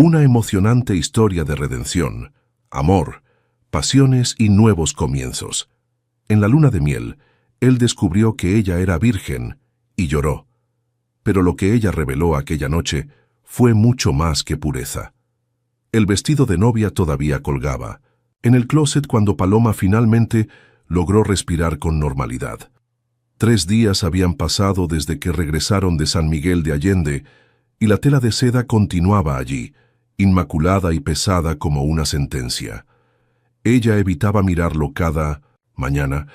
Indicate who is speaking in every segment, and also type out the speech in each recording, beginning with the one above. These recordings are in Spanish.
Speaker 1: Una emocionante historia de redención, amor, pasiones y nuevos comienzos. En la luna de miel, él descubrió que ella era virgen y lloró. Pero lo que ella reveló aquella noche fue mucho más que pureza. El vestido de novia todavía colgaba en el closet cuando Paloma finalmente logró respirar con normalidad. 3 días habían pasado desde que regresaron de San Miguel de Allende y la tela de seda continuaba allí, inmaculada y pesada como una sentencia. Ella evitaba mirarlo cada mañana,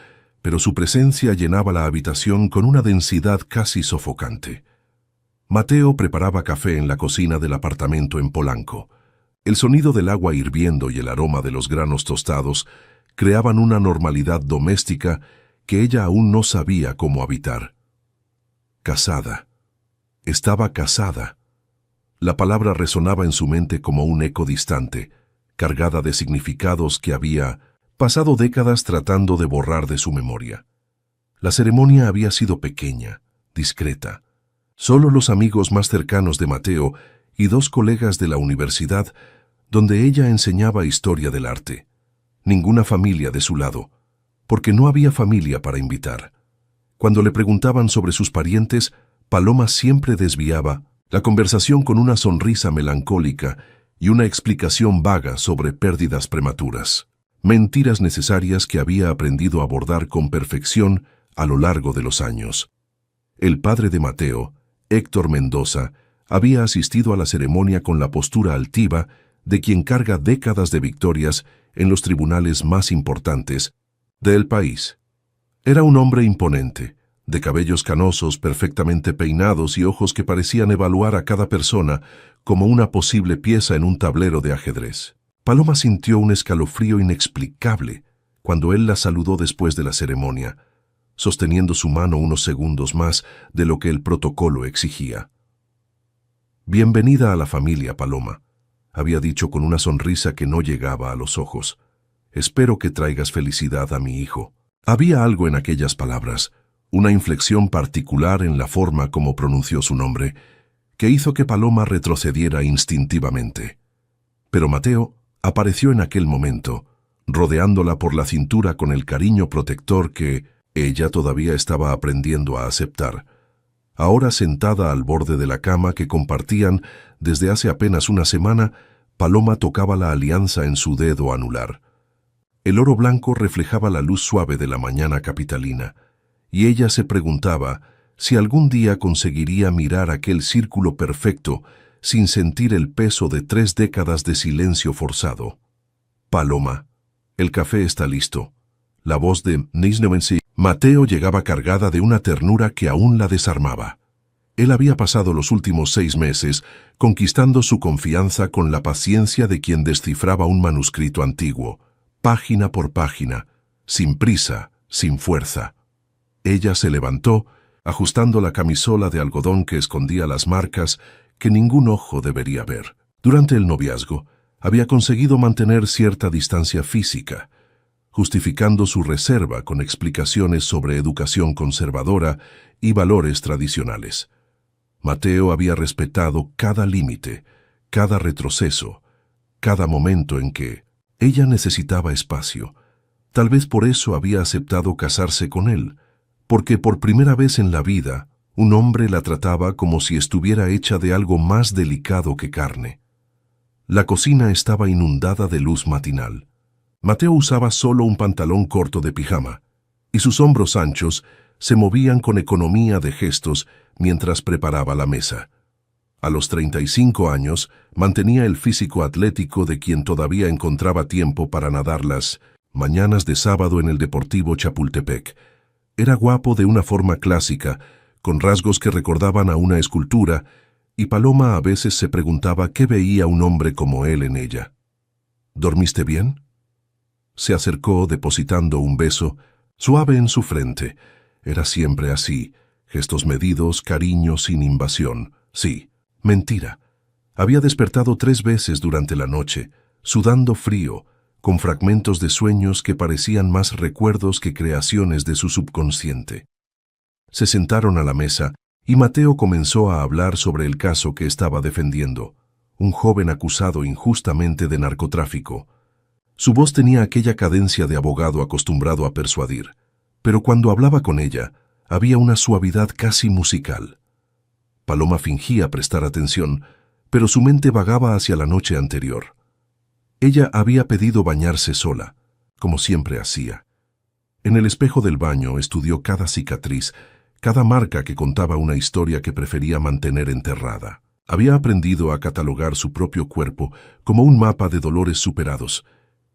Speaker 1: pero su presencia llenaba la habitación con una densidad casi sofocante. Mateo preparaba café en la cocina del apartamento en Polanco. El sonido del agua hirviendo y el aroma de los granos tostados creaban una normalidad doméstica que ella aún no sabía cómo habitar. Casada. Estaba casada. La palabra resonaba en su mente como un eco distante, cargada de significados que había pasado décadas tratando de borrar de su memoria. La ceremonia había sido pequeña, discreta. Solo los amigos más cercanos de Mateo y 2 colegas de la universidad, donde ella enseñaba historia del arte. Ninguna familia de su lado, porque no había familia para invitar. Cuando le preguntaban sobre sus parientes, Paloma siempre desviaba la conversación con una sonrisa melancólica y una explicación vaga sobre pérdidas prematuras. Mentiras necesarias que había aprendido a abordar con perfección a lo largo de los años. El padre de Mateo, Héctor Mendoza, había asistido a la ceremonia con la postura altiva de quien carga décadas de victorias en los tribunales más importantes del país. Era un hombre imponente, de cabellos canosos perfectamente peinados y ojos que parecían evaluar a cada persona como una posible pieza en un tablero de ajedrez. Paloma sintió un escalofrío inexplicable cuando él la saludó después de la ceremonia, sosteniendo su mano unos segundos más de lo que el protocolo exigía. «Bienvenida a la familia, Paloma», había dicho con una sonrisa que no llegaba a los ojos. «Espero que traigas felicidad a mi hijo». Había algo en aquellas palabras, una inflexión particular en la forma como pronunció su nombre, que hizo que Paloma retrocediera instintivamente. Pero Mateo apareció en aquel momento, rodeándola por la cintura con el cariño protector que ella todavía estaba aprendiendo a aceptar. Ahora sentada al borde de la cama que compartían desde hace apenas una semana, Paloma tocaba la alianza en su dedo anular. El oro blanco reflejaba la luz suave de la mañana capitalina, y ella se preguntaba si algún día conseguiría mirar aquel círculo perfecto sin sentir el peso de 3 décadas de silencio forzado. «Paloma, el café está listo». La voz de Mateo llegaba cargada de una ternura que aún la desarmaba. Él había pasado los últimos 6 meses conquistando su confianza con la paciencia de quien descifraba un manuscrito antiguo, página por página, sin prisa, sin fuerza. Ella se levantó, ajustando la camisola de algodón que escondía las marcas que ningún ojo debería ver. Durante el noviazgo, había conseguido mantener cierta distancia física, justificando su reserva con explicaciones sobre educación conservadora y valores tradicionales. Mateo había respetado cada límite, cada retroceso, cada momento en que ella necesitaba espacio. Tal vez por eso había aceptado casarse con él, porque por primera vez en la vida, un hombre la trataba como si estuviera hecha de algo más delicado que carne. La cocina estaba inundada de luz matinal. Mateo usaba solo un pantalón corto de pijama, y sus hombros anchos se movían con economía de gestos mientras preparaba la mesa. A los 35 años, mantenía el físico atlético de quien todavía encontraba tiempo para nadar las mañanas de sábado en el Deportivo Chapultepec. Era guapo de una forma clásica, con rasgos que recordaban a una escultura, y Paloma a veces se preguntaba qué veía un hombre como él en ella. «¿Dormiste bien?». Se acercó depositando un beso suave en su frente. Era siempre así, gestos medidos, cariño sin invasión. Sí, mentira. Había despertado 3 veces durante la noche, sudando frío, con fragmentos de sueños que parecían más recuerdos que creaciones de su subconsciente. Se sentaron a la mesa y Mateo comenzó a hablar sobre el caso que estaba defendiendo, un joven acusado injustamente de narcotráfico. Su voz tenía aquella cadencia de abogado acostumbrado a persuadir, pero cuando hablaba con ella, había una suavidad casi musical. Paloma fingía prestar atención, pero su mente vagaba hacia la noche anterior. Ella había pedido bañarse sola, como siempre hacía. En el espejo del baño estudió cada cicatriz, cada marca que contaba una historia que prefería mantener enterrada. Había aprendido a catalogar su propio cuerpo como un mapa de dolores superados,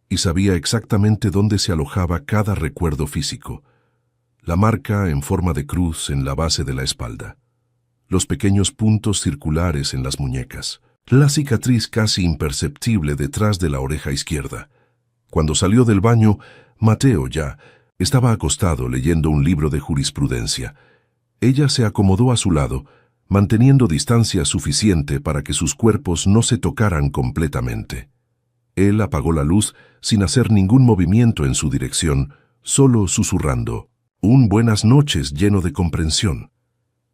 Speaker 1: y sabía exactamente dónde se alojaba cada recuerdo físico. La marca en forma de cruz en la base de la espalda, los pequeños puntos circulares en las muñecas, la cicatriz casi imperceptible detrás de la oreja izquierda. Cuando salió del baño, Mateo ya estaba acostado leyendo un libro de jurisprudencia. Ella se acomodó a su lado, manteniendo distancia suficiente para que sus cuerpos no se tocaran completamente. Él apagó la luz sin hacer ningún movimiento en su dirección, solo susurrando, un buenas noches lleno de comprensión.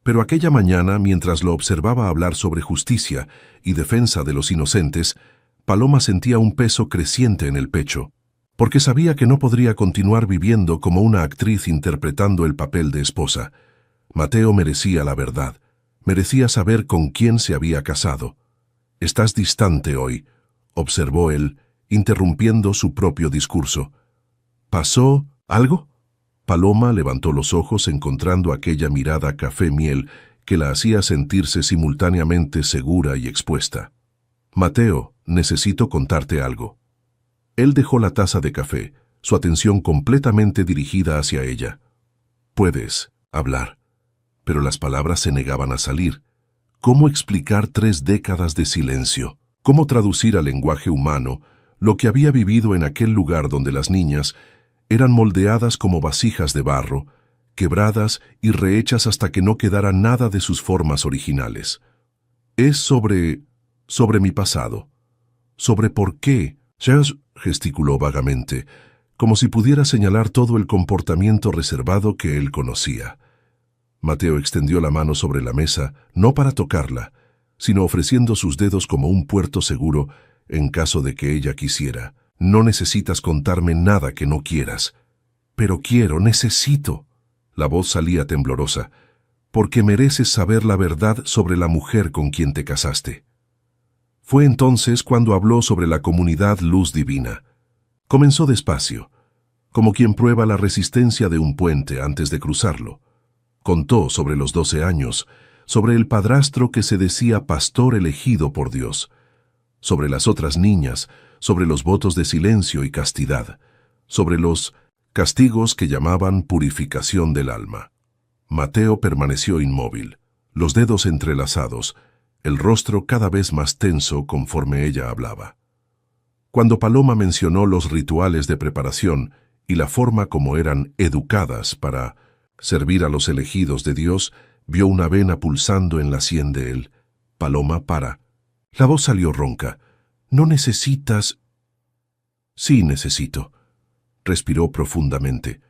Speaker 1: Pero aquella mañana, mientras lo observaba hablar sobre justicia y defensa de los inocentes, Paloma sentía un peso creciente en el pecho, porque sabía que no podría continuar viviendo como una actriz interpretando el papel de esposa. Mateo merecía la verdad, merecía saber con quién se había casado. «Estás distante hoy», observó él, interrumpiendo su propio discurso. «¿Pasó algo?» Paloma levantó los ojos encontrando aquella mirada café-miel que la hacía sentirse simultáneamente segura y expuesta. «Mateo, necesito contarte algo». Él dejó la taza de café, su atención completamente dirigida hacia ella. «Puedes hablar». Pero las palabras se negaban a salir. ¿Cómo explicar 3 décadas de silencio? ¿Cómo traducir al lenguaje humano lo que había vivido en aquel lugar donde las niñas eran moldeadas como vasijas de barro, quebradas y rehechas hasta que no quedara nada de sus formas originales? Es sobre mi pasado, sobre por qué. Charles gesticuló vagamente, como si pudiera señalar todo el comportamiento reservado que él conocía. Mateo extendió la mano sobre la mesa, no para tocarla, sino ofreciendo sus dedos como un puerto seguro en caso de que ella quisiera. «No necesitas contarme nada que no quieras». «Pero quiero, necesito». La voz salía temblorosa. «Porque mereces saber la verdad sobre la mujer con quien te casaste». Fue entonces cuando habló sobre la comunidad Luz Divina. Comenzó despacio, como quien prueba la resistencia de un puente antes de cruzarlo. Contó sobre los 12 años, sobre el padrastro que se decía pastor elegido por Dios, sobre las otras niñas, sobre los votos de silencio y castidad, sobre los castigos que llamaban purificación del alma. Mateo permaneció inmóvil, los dedos entrelazados, el rostro cada vez más tenso conforme ella hablaba. Cuando Paloma mencionó los rituales de preparación y la forma como eran educadas para servir a los elegidos de Dios, vio una vena pulsando en la sien de él. «Paloma, para». La voz salió ronca. «No necesitas». «Sí, necesito». Respiró profundamente.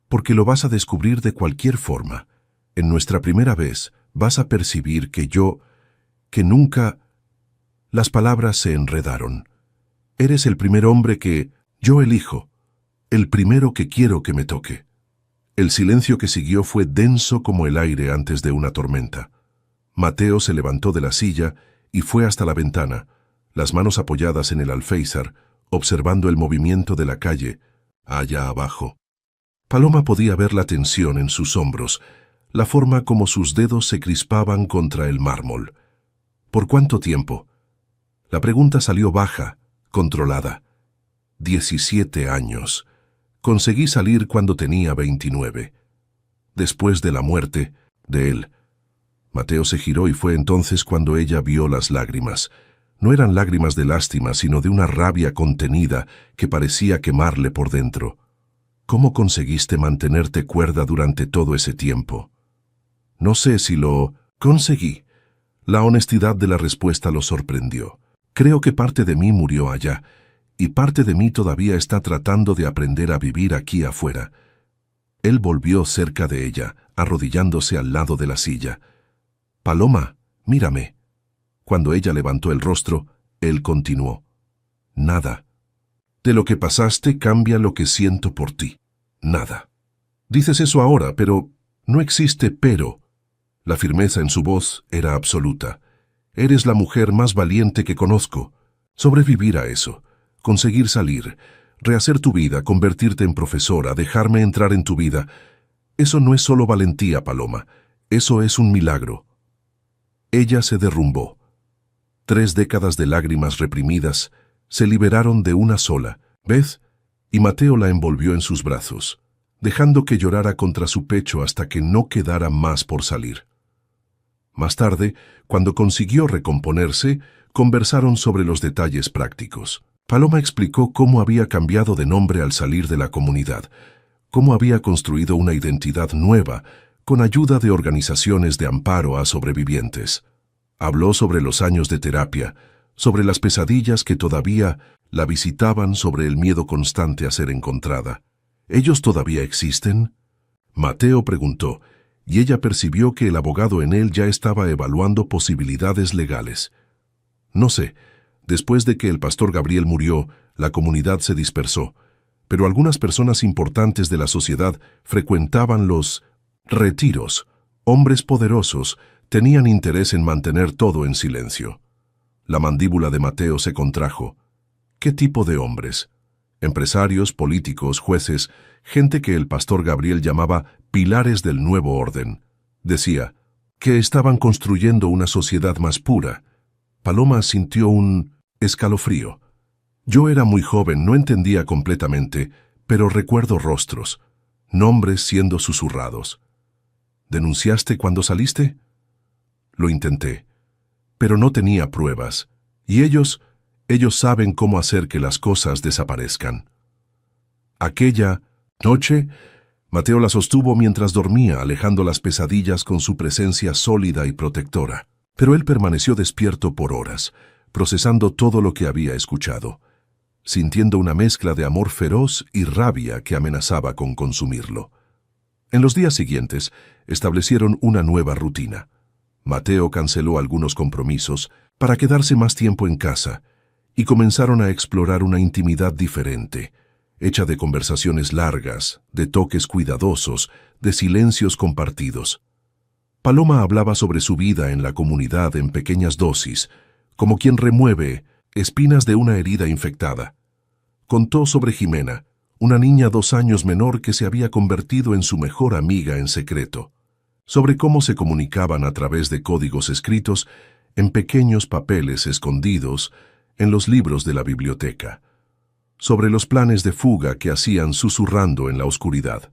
Speaker 1: «Porque lo vas a descubrir de cualquier forma. En nuestra primera vez vas a percibir que nunca...». Las palabras se enredaron. «Eres el primer hombre que yo elijo, el primero que quiero que me toque». El silencio que siguió fue denso como el aire antes de una tormenta. Mateo se levantó de la silla y fue hasta la ventana, las manos apoyadas en el alféizar, observando el movimiento de la calle, allá abajo. Paloma podía ver la tensión en sus hombros, la forma como sus dedos se crispaban contra el mármol. ¿Por cuánto tiempo? La pregunta salió baja, controlada. 17 años. Conseguí salir cuando tenía 29. Después de la muerte de él. Mateo se giró y fue entonces cuando ella vio las lágrimas. No eran lágrimas de lástima, sino de una rabia contenida que parecía quemarle por dentro. ¿Cómo conseguiste mantenerte cuerda durante todo ese tiempo? No sé si lo conseguí. La honestidad de la respuesta lo sorprendió. Creo que parte de mí murió allá, y parte de mí todavía está tratando de aprender a vivir aquí afuera. Él volvió cerca de ella, arrodillándose al lado de la silla. «Paloma, mírame». Cuando ella levantó el rostro, Él continuó. Nada. De lo que pasaste cambia lo que siento por ti. Nada. Dices eso ahora, pero no existe pero. La firmeza en su voz era absoluta. Eres la mujer más valiente que conozco. Sobrevivir a eso, conseguir salir, rehacer tu vida, convertirte en profesora, dejarme entrar en tu vida. Eso no es solo valentía, Paloma. Eso es un milagro. Ella se derrumbó. 3 décadas de lágrimas reprimidas se liberaron de una sola vez, y Mateo la envolvió en sus brazos, dejando que llorara contra su pecho hasta que no quedara más por salir. Más tarde, cuando consiguió recomponerse, conversaron sobre los detalles prácticos. Paloma explicó cómo había cambiado de nombre al salir de la comunidad, cómo había construido una identidad nueva con ayuda de organizaciones de amparo a sobrevivientes. Habló sobre los años de terapia, sobre las pesadillas que todavía la visitaban, sobre el miedo constante a ser encontrada. ¿Ellos todavía existen? Mateo preguntó, y ella percibió que el abogado en él ya estaba evaluando posibilidades legales. No sé, después de que el pastor Gabriel murió, la comunidad se dispersó, pero algunas personas importantes de la sociedad frecuentaban los retiros. Hombres poderosos tenían interés en mantener todo en silencio. La mandíbula de Mateo se contrajo. ¿Qué tipo de hombres? Empresarios, políticos, jueces, gente que el pastor Gabriel llamaba pilares del nuevo orden. Decía que estaban construyendo una sociedad más pura. Paloma sintió un escalofrío. Yo era muy joven, no entendía completamente, pero recuerdo rostros, nombres siendo susurrados. ¿Denunciaste cuando saliste? Lo intenté, pero no tenía pruebas, y ellos saben cómo hacer que las cosas desaparezcan. Aquella noche, Mateo la sostuvo mientras dormía, alejando las pesadillas con su presencia sólida y protectora. Pero él permaneció despierto por horas, procesando todo lo que había escuchado, sintiendo una mezcla de amor feroz y rabia que amenazaba con consumirlo. En los días siguientes, establecieron una nueva rutina. Mateo canceló algunos compromisos para quedarse más tiempo en casa, y comenzaron a explorar una intimidad diferente, hecha de conversaciones largas, de toques cuidadosos, de silencios compartidos. Paloma hablaba sobre su vida en la comunidad en pequeñas dosis, como quien remueve espinas de una herida infectada. Contó sobre Jimena, una niña 2 años menor que se había convertido en su mejor amiga en secreto, sobre cómo se comunicaban a través de códigos escritos en pequeños papeles escondidos en los libros de la biblioteca, sobre los planes de fuga que hacían susurrando en la oscuridad,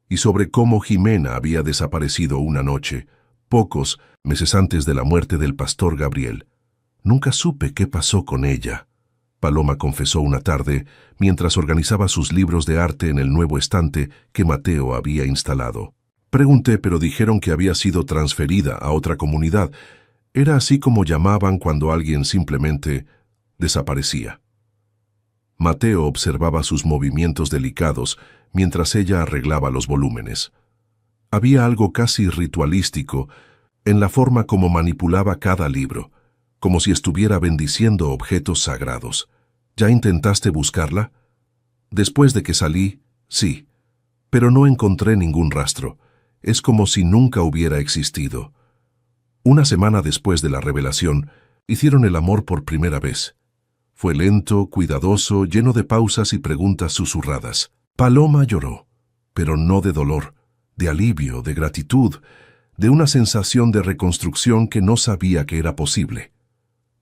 Speaker 1: y sobre cómo Jimena había desaparecido una noche, pocos meses antes de la muerte del pastor Gabriel. Nunca supe qué pasó con ella, Paloma confesó una tarde mientras organizaba sus libros de arte en el nuevo estante que Mateo había instalado. Pregunté, pero dijeron que había sido transferida a otra comunidad. Era así como llamaban cuando alguien simplemente desaparecía. Mateo observaba sus movimientos delicados mientras ella arreglaba los volúmenes. Había algo casi ritualístico en la forma como manipulaba cada libro, como si estuviera bendiciendo objetos sagrados. ¿Ya intentaste buscarla? Después de que salí, sí, pero no encontré ningún rastro. Es como si nunca hubiera existido. Una semana después de la revelación, hicieron el amor por primera vez. Fue lento, cuidadoso, lleno de pausas y preguntas susurradas. Paloma lloró, pero no de dolor, de alivio, de gratitud, de una sensación de reconstrucción que no sabía que era posible.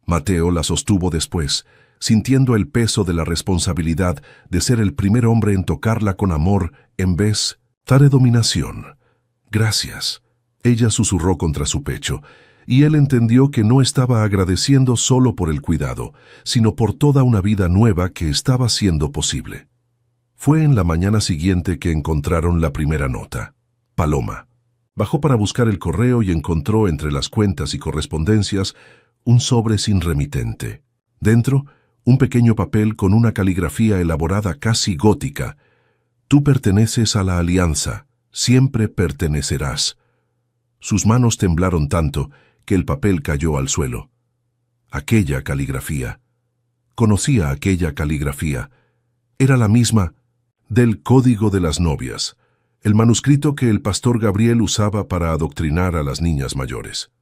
Speaker 1: Mateo la sostuvo después, sintiendo el peso de la responsabilidad de ser el primer hombre en tocarla con amor en vez de dominación. Gracias, ella susurró contra su pecho, y él entendió que no estaba agradeciendo solo por el cuidado, sino por toda una vida nueva que estaba siendo posible. Fue en la mañana siguiente que encontraron la primera nota. Paloma. Bajó para buscar el correo y encontró entre las cuentas y correspondencias un sobre sin remitente. Dentro, un pequeño papel con una caligrafía elaborada casi gótica. Tú perteneces a la alianza, siempre pertenecerás. Sus manos temblaron tanto que el papel cayó al suelo. Aquella caligrafía, Conocía aquella caligrafía. Era la misma del Código de las Novias, el manuscrito que el pastor Gabriel usaba para adoctrinar a las niñas mayores.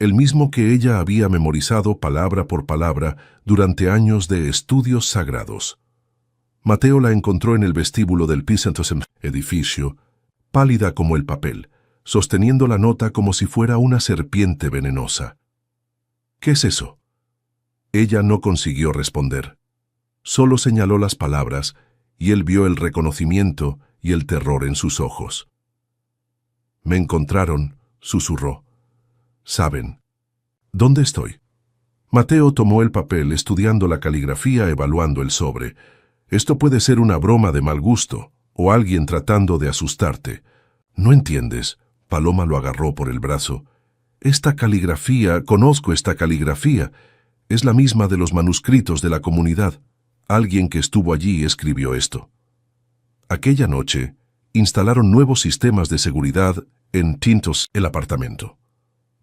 Speaker 1: El mismo que ella había memorizado palabra por palabra durante años de estudios sagrados. Mateo la encontró en el vestíbulo del Pisentosen edificio, pálida como el papel, sosteniendo la nota como si fuera una serpiente venenosa. ¿Qué es eso? Ella no consiguió responder. Solo señaló las palabras, y él vio el reconocimiento y el terror en sus ojos. «Me encontraron», susurró. «¿Saben dónde estoy?» Mateo tomó el papel, estudiando la caligrafía, evaluando el sobre. «Esto puede ser una broma de mal gusto, o alguien tratando de asustarte. ¿No entiendes?» Paloma lo agarró por el brazo. «Esta caligrafía, conozco esta caligrafía. Es la misma de los manuscritos de la comunidad. Alguien que estuvo allí escribió esto». Aquella noche, instalaron nuevos sistemas de seguridad en Tintos, el apartamento.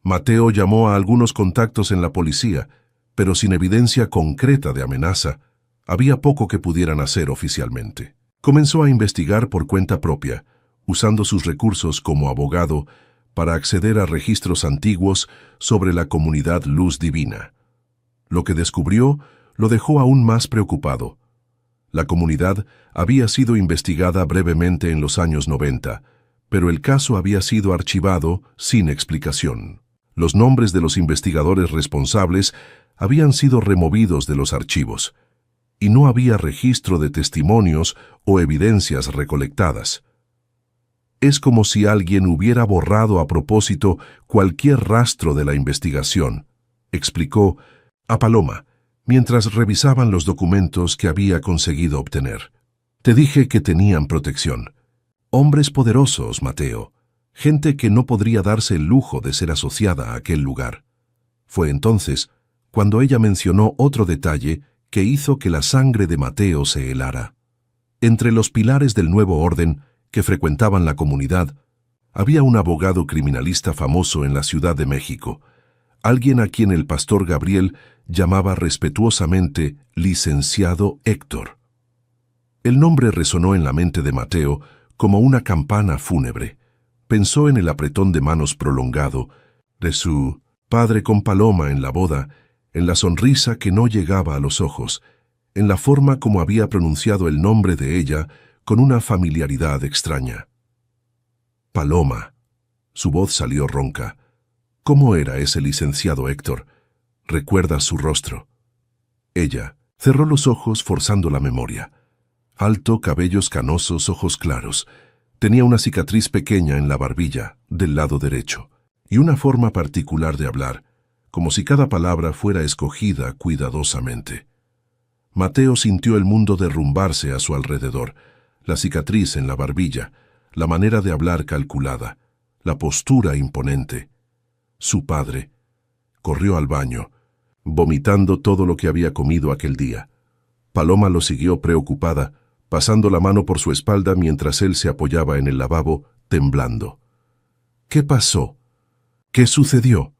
Speaker 1: Mateo llamó a algunos contactos en la policía, pero sin evidencia concreta de amenaza, había poco que pudieran hacer oficialmente. Comenzó a investigar por cuenta propia, usando sus recursos como abogado para acceder a registros antiguos sobre la comunidad Luz Divina. Lo que descubrió lo dejó aún más preocupado. La comunidad había sido investigada brevemente en los años 90, pero el caso había sido archivado sin explicación. Los nombres de los investigadores responsables habían sido removidos de los archivos, y no había registro de testimonios o evidencias recolectadas. Es como si alguien hubiera borrado a propósito cualquier rastro de la investigación, explicó a Paloma, mientras revisaban los documentos que había conseguido obtener. «Te dije que tenían protección. Hombres poderosos, Mateo. Gente que no podría darse el lujo de ser asociada a aquel lugar». Fue entonces cuando ella mencionó otro detalle que hizo que la sangre de Mateo se helara. Entre los pilares del nuevo orden que frecuentaban la comunidad, había un abogado criminalista famoso en la Ciudad de México, alguien a quien el pastor Gabriel llamaba respetuosamente licenciado Héctor. El nombre resonó en la mente de Mateo como una campana fúnebre. Pensó en el apretón de manos prolongado de su padre con Paloma en la boda, en la sonrisa que no llegaba a los ojos, en la forma como había pronunciado el nombre de ella con una familiaridad extraña. «Paloma». Su voz salió ronca. «¿Cómo era ese licenciado Héctor? ¿Recuerdas su rostro?» Ella cerró los ojos forzando la memoria. Alto, cabellos canosos, ojos claros. Tenía una cicatriz pequeña en la barbilla, del lado derecho, y una forma particular de hablar, como si cada palabra fuera escogida cuidadosamente. Mateo sintió el mundo derrumbarse a su alrededor, la cicatriz en la barbilla, la manera de hablar calculada, la postura imponente. Su padre. Corrió al baño, vomitando todo lo que había comido aquel día. Paloma lo siguió preocupada, pasando la mano por su espalda mientras él se apoyaba en el lavabo, temblando. «¿Qué pasó? ¿Qué sucedió?»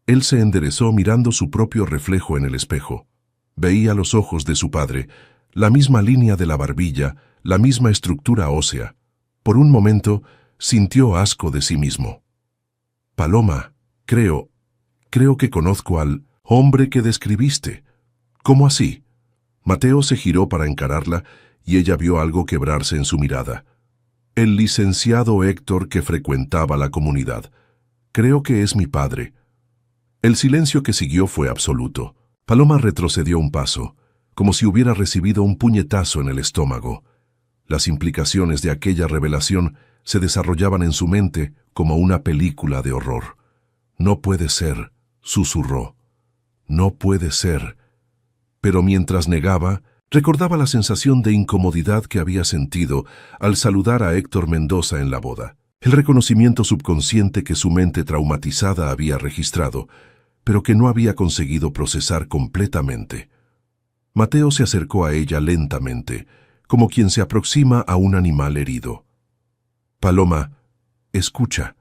Speaker 1: Él se enderezó mirando su propio reflejo en el espejo. Veía los ojos de su padre, la misma línea de la barbilla, la misma estructura ósea. Por un momento, sintió asco de sí mismo. «Paloma, creo que conozco al hombre que describiste». «¿Cómo así?» Mateo se giró para encararla y ella vio algo quebrarse en su mirada. «El licenciado Héctor que frecuentaba la comunidad. Creo que es mi padre». El silencio que siguió fue absoluto. Paloma retrocedió un paso, como si hubiera recibido un puñetazo en el estómago. Las implicaciones de aquella revelación se desarrollaban en su mente como una película de horror. «No puede ser», susurró. «No puede ser». Pero mientras negaba, recordaba la sensación de incomodidad que había sentido al saludar a Héctor Mendoza en la boda, el reconocimiento subconsciente que su mente traumatizada había registrado, pero que no había conseguido procesar completamente. Mateo se acercó a ella lentamente, como quien se aproxima a un animal herido. «Paloma, escucha.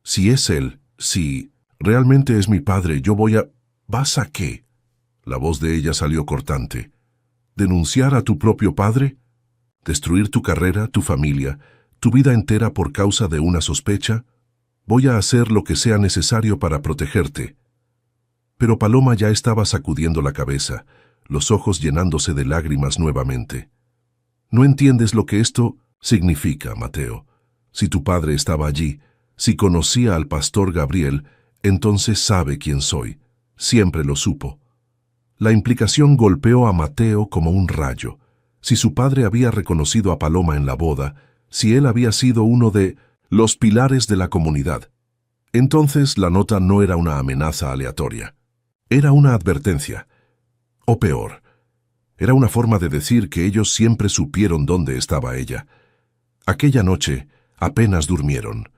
Speaker 1: Si es él, si realmente es mi padre, yo voy a...» «¿Vas a qué?». La voz de ella salió cortante. ¿Denunciar a tu propio padre? ¿Destruir tu carrera, tu familia, tu vida entera por causa de una sospecha? Voy a hacer lo que sea necesario para protegerte. Pero Paloma ya estaba sacudiendo la cabeza, los ojos llenándose de lágrimas nuevamente. No entiendes lo que esto significa, Mateo. Si tu padre estaba allí, si conocía al pastor Gabriel, entonces sabe quién soy. Siempre lo supo. La implicación golpeó a Mateo como un rayo. Si su padre había reconocido a Paloma en la boda, si él había sido uno de los pilares de la comunidad, entonces la nota no era una amenaza aleatoria. Era una advertencia. O peor, era una forma de decir que ellos siempre supieron dónde estaba ella. Aquella noche apenas durmieron.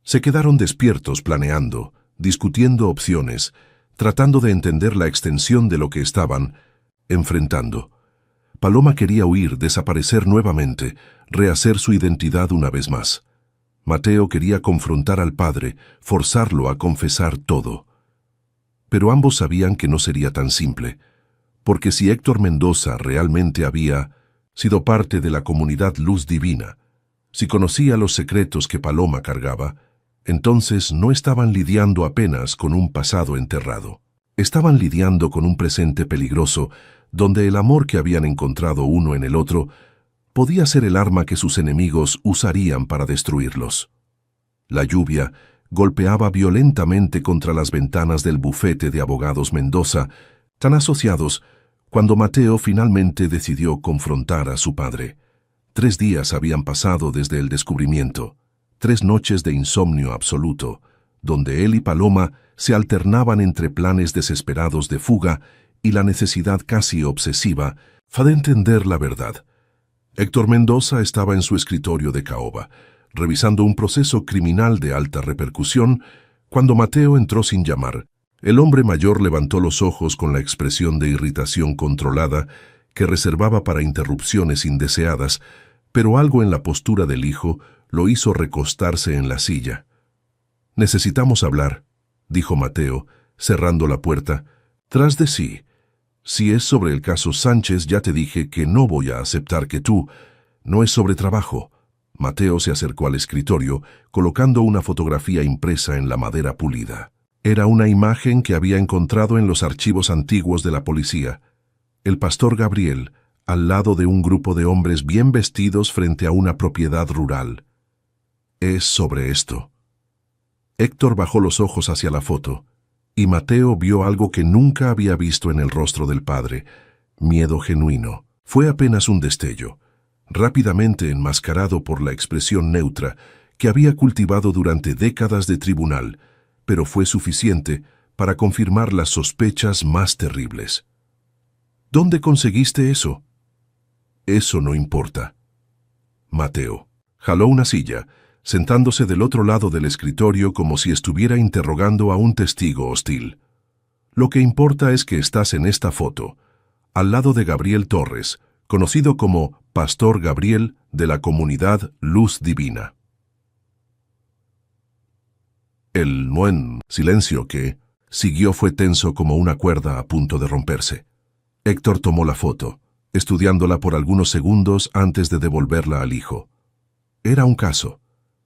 Speaker 1: Se quedaron despiertos planeando, discutiendo opciones, tratando de entender la extensión de lo que estaban enfrentando. Paloma quería huir, desaparecer nuevamente, rehacer su identidad una vez más. Mateo quería confrontar al padre, forzarlo a confesar todo. Pero ambos sabían que no sería tan simple, porque si Héctor Mendoza realmente había sido parte de la comunidad Luz Divina, si conocía los secretos que Paloma cargaba, entonces no estaban lidiando apenas con un pasado enterrado. Estaban lidiando con un presente peligroso, donde el amor que habían encontrado uno en el otro podía ser el arma que sus enemigos usarían para destruirlos. La lluvia golpeaba violentamente contra las ventanas del bufete de abogados Mendoza, tan asociados, cuando Mateo finalmente decidió confrontar a su padre. 3 días habían pasado desde el descubrimiento. 3 noches de insomnio absoluto, donde él y Paloma se alternaban entre planes desesperados de fuga y la necesidad casi obsesiva de entender la verdad. Héctor Mendoza estaba en su escritorio de caoba, revisando un proceso criminal de alta repercusión, cuando Mateo entró sin llamar. El hombre mayor levantó los ojos con la expresión de irritación controlada que reservaba para interrupciones indeseadas, pero algo en la postura del hijo lo hizo recostarse en la silla. «Necesitamos hablar», dijo Mateo, cerrando la puerta, tras de sí. «Si es sobre el caso Sánchez, ya te dije que no voy a aceptar que tú. No es sobre trabajo». Mateo se acercó al escritorio, colocando una fotografía impresa en la madera pulida. Era una imagen que había encontrado en los archivos antiguos de la policía. El pastor Gabriel, al lado de un grupo de hombres bien vestidos frente a una propiedad rural. Es sobre esto. Héctor bajó los ojos hacia la foto, y Mateo vio algo que nunca había visto en el rostro del padre: miedo genuino. Fue apenas un destello, rápidamente enmascarado por la expresión neutra que había cultivado durante décadas de tribunal, pero fue suficiente para confirmar las sospechas más terribles. «¿Dónde conseguiste eso?» «Eso no importa». Mateo jaló una silla, sentándose del otro lado del escritorio como si estuviera interrogando a un testigo hostil. «Lo que importa es que estás en esta foto, al lado de Gabriel Torres, conocido como Pastor Gabriel de la comunidad Luz Divina». El silencio que siguió fue tenso como una cuerda a punto de romperse. Héctor tomó la foto, estudiándola por algunos segundos antes de devolverla al hijo. Era un caso.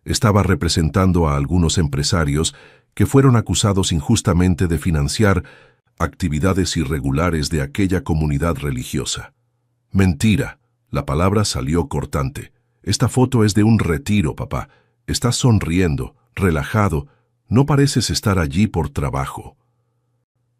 Speaker 1: Estaba representando a algunos empresarios que fueron acusados injustamente de financiar actividades irregulares de aquella comunidad religiosa. «Mentira». La palabra salió cortante. «Esta foto es de un retiro, papá. Estás sonriendo, relajado. No pareces estar allí por trabajo».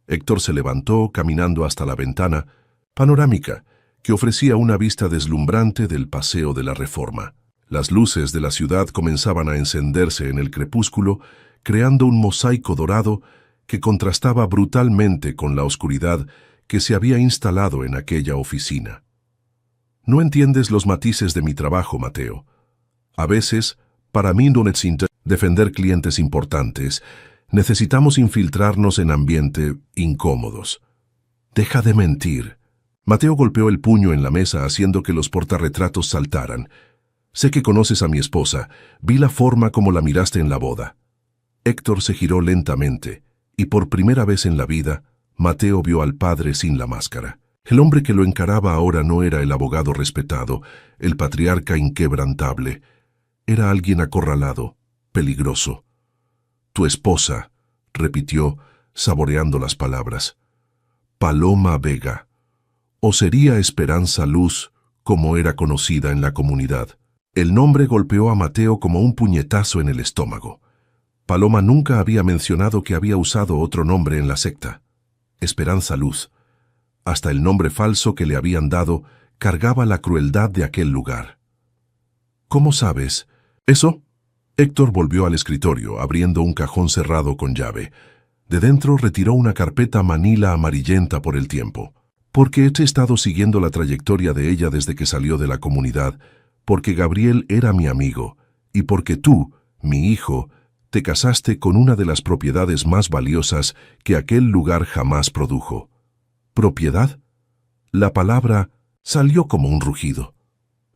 Speaker 1: Héctor se levantó, caminando hasta la ventana panorámica, que ofrecía una vista deslumbrante del Paseo de la Reforma. Las luces de la ciudad comenzaban a encenderse en el crepúsculo, creando un mosaico dorado que contrastaba brutalmente con la oscuridad que se había instalado en aquella oficina. «No entiendes los matices de mi trabajo, Mateo. A veces, para mí no necesito defender clientes importantes. Necesitamos infiltrarnos en ambientes incómodos». «Deja de mentir». Mateo golpeó el puño en la mesa haciendo que los portarretratos saltaran. «Sé que conoces a mi esposa. Vi la forma como la miraste en la boda». Héctor se giró lentamente, y por primera vez en la vida, Mateo vio al padre sin la máscara. El hombre que lo encaraba ahora no era el abogado respetado, el patriarca inquebrantable. Era alguien acorralado, peligroso. «Tu esposa», repitió, saboreando las palabras. «Paloma Vega. O sería Esperanza Luz, como era conocida en la comunidad». El nombre golpeó a Mateo como un puñetazo en el estómago. Paloma nunca había mencionado que había usado otro nombre en la secta. Esperanza Luz. Hasta el nombre falso que le habían dado cargaba la crueldad de aquel lugar. «¿Cómo sabes eso?» Héctor volvió al escritorio, abriendo un cajón cerrado con llave. De dentro retiró una carpeta manila amarillenta por el tiempo. «Porque he estado siguiendo la trayectoria de ella desde que salió de la comunidad, porque Gabriel era mi amigo, y porque tú, mi hijo, te casaste con una de las propiedades más valiosas que aquel lugar jamás produjo». «¿Propiedad?» La palabra salió como un rugido.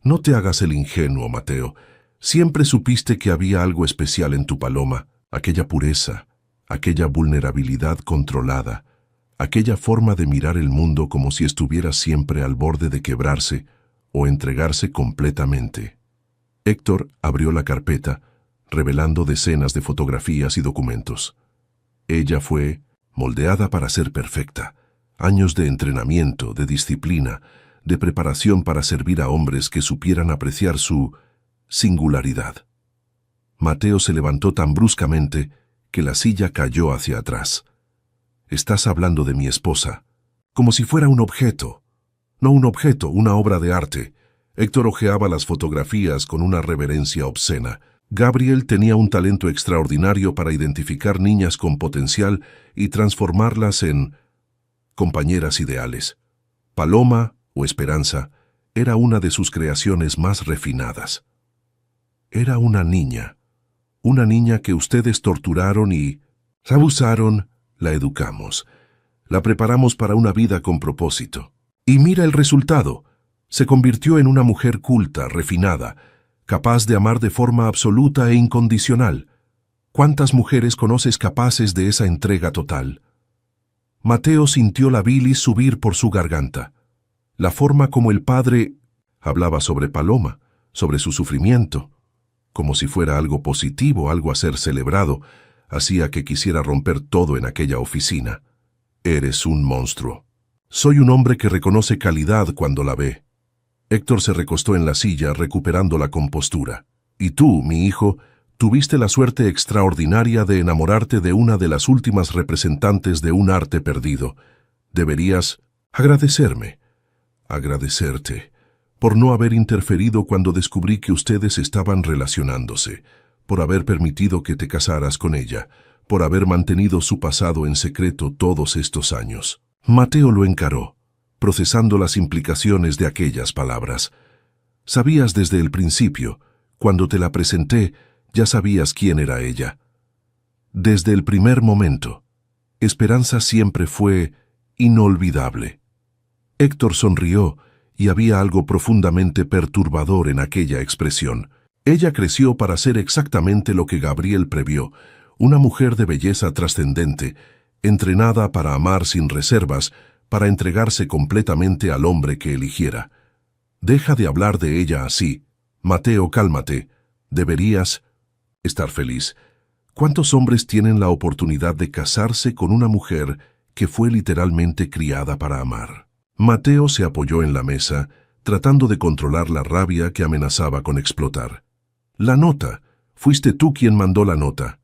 Speaker 1: «No te hagas el ingenuo, Mateo. Siempre supiste que había algo especial en tu Paloma, aquella pureza, aquella vulnerabilidad controlada, aquella forma de mirar el mundo como si estuviera siempre al borde de quebrarse o entregarse completamente». Héctor abrió la carpeta, revelando decenas de fotografías y documentos. Ella fue moldeada para ser perfecta. Años de entrenamiento, de disciplina, de preparación para servir a hombres que supieran apreciar su singularidad. Mateo se levantó tan bruscamente que la silla cayó hacia atrás. «Estás hablando de mi esposa, como si fuera un objeto». «No un objeto, una obra de arte». Héctor hojeaba las fotografías con una reverencia obscena. Gabriel tenía un talento extraordinario para identificar niñas con potencial y transformarlas en compañeras ideales. Paloma, o Esperanza, era una de sus creaciones más refinadas. Era una niña que ustedes torturaron y abusaron. La educamos, la preparamos para una vida con propósito. Y mira el resultado. Se convirtió en una mujer culta, refinada, capaz de amar de forma absoluta e incondicional. ¿Cuántas mujeres conoces capaces de esa entrega total? Mateo sintió la bilis subir por su garganta. La forma como el padre hablaba sobre Paloma, sobre su sufrimiento, como si fuera algo positivo, algo a ser celebrado, hacía que quisiera romper todo en aquella oficina. «Eres un monstruo. Soy un hombre que reconoce calidad cuando la ve». Héctor se recostó en la silla, recuperando la compostura. «Y tú, mi hijo, tuviste la suerte extraordinaria de enamorarte de una de las últimas representantes de un arte perdido. Deberías agradecerme, agradecerte, por no haber interferido cuando descubrí que ustedes estaban relacionándose, por haber permitido que te casaras con ella, por haber mantenido su pasado en secreto todos estos años». Mateo lo encaró, procesando las implicaciones de aquellas palabras. «Sabías desde el principio, cuando te la presenté, ya sabías quién era ella. Desde el primer momento, Esperanza siempre fue inolvidable». Héctor sonrió, y había algo profundamente perturbador en aquella expresión. Ella creció para ser exactamente lo que Gabriel previó, una mujer de belleza trascendente, entrenada para amar sin reservas, para entregarse completamente al hombre que eligiera. «Deja de hablar de ella así. Mateo, cálmate. Deberías estar feliz. ¿Cuántos hombres tienen la oportunidad de casarse con una mujer que fue literalmente criada para amar?» Mateo se apoyó en la mesa, tratando de controlar la rabia que amenazaba con explotar. «La nota. Fuiste tú quien mandó la nota».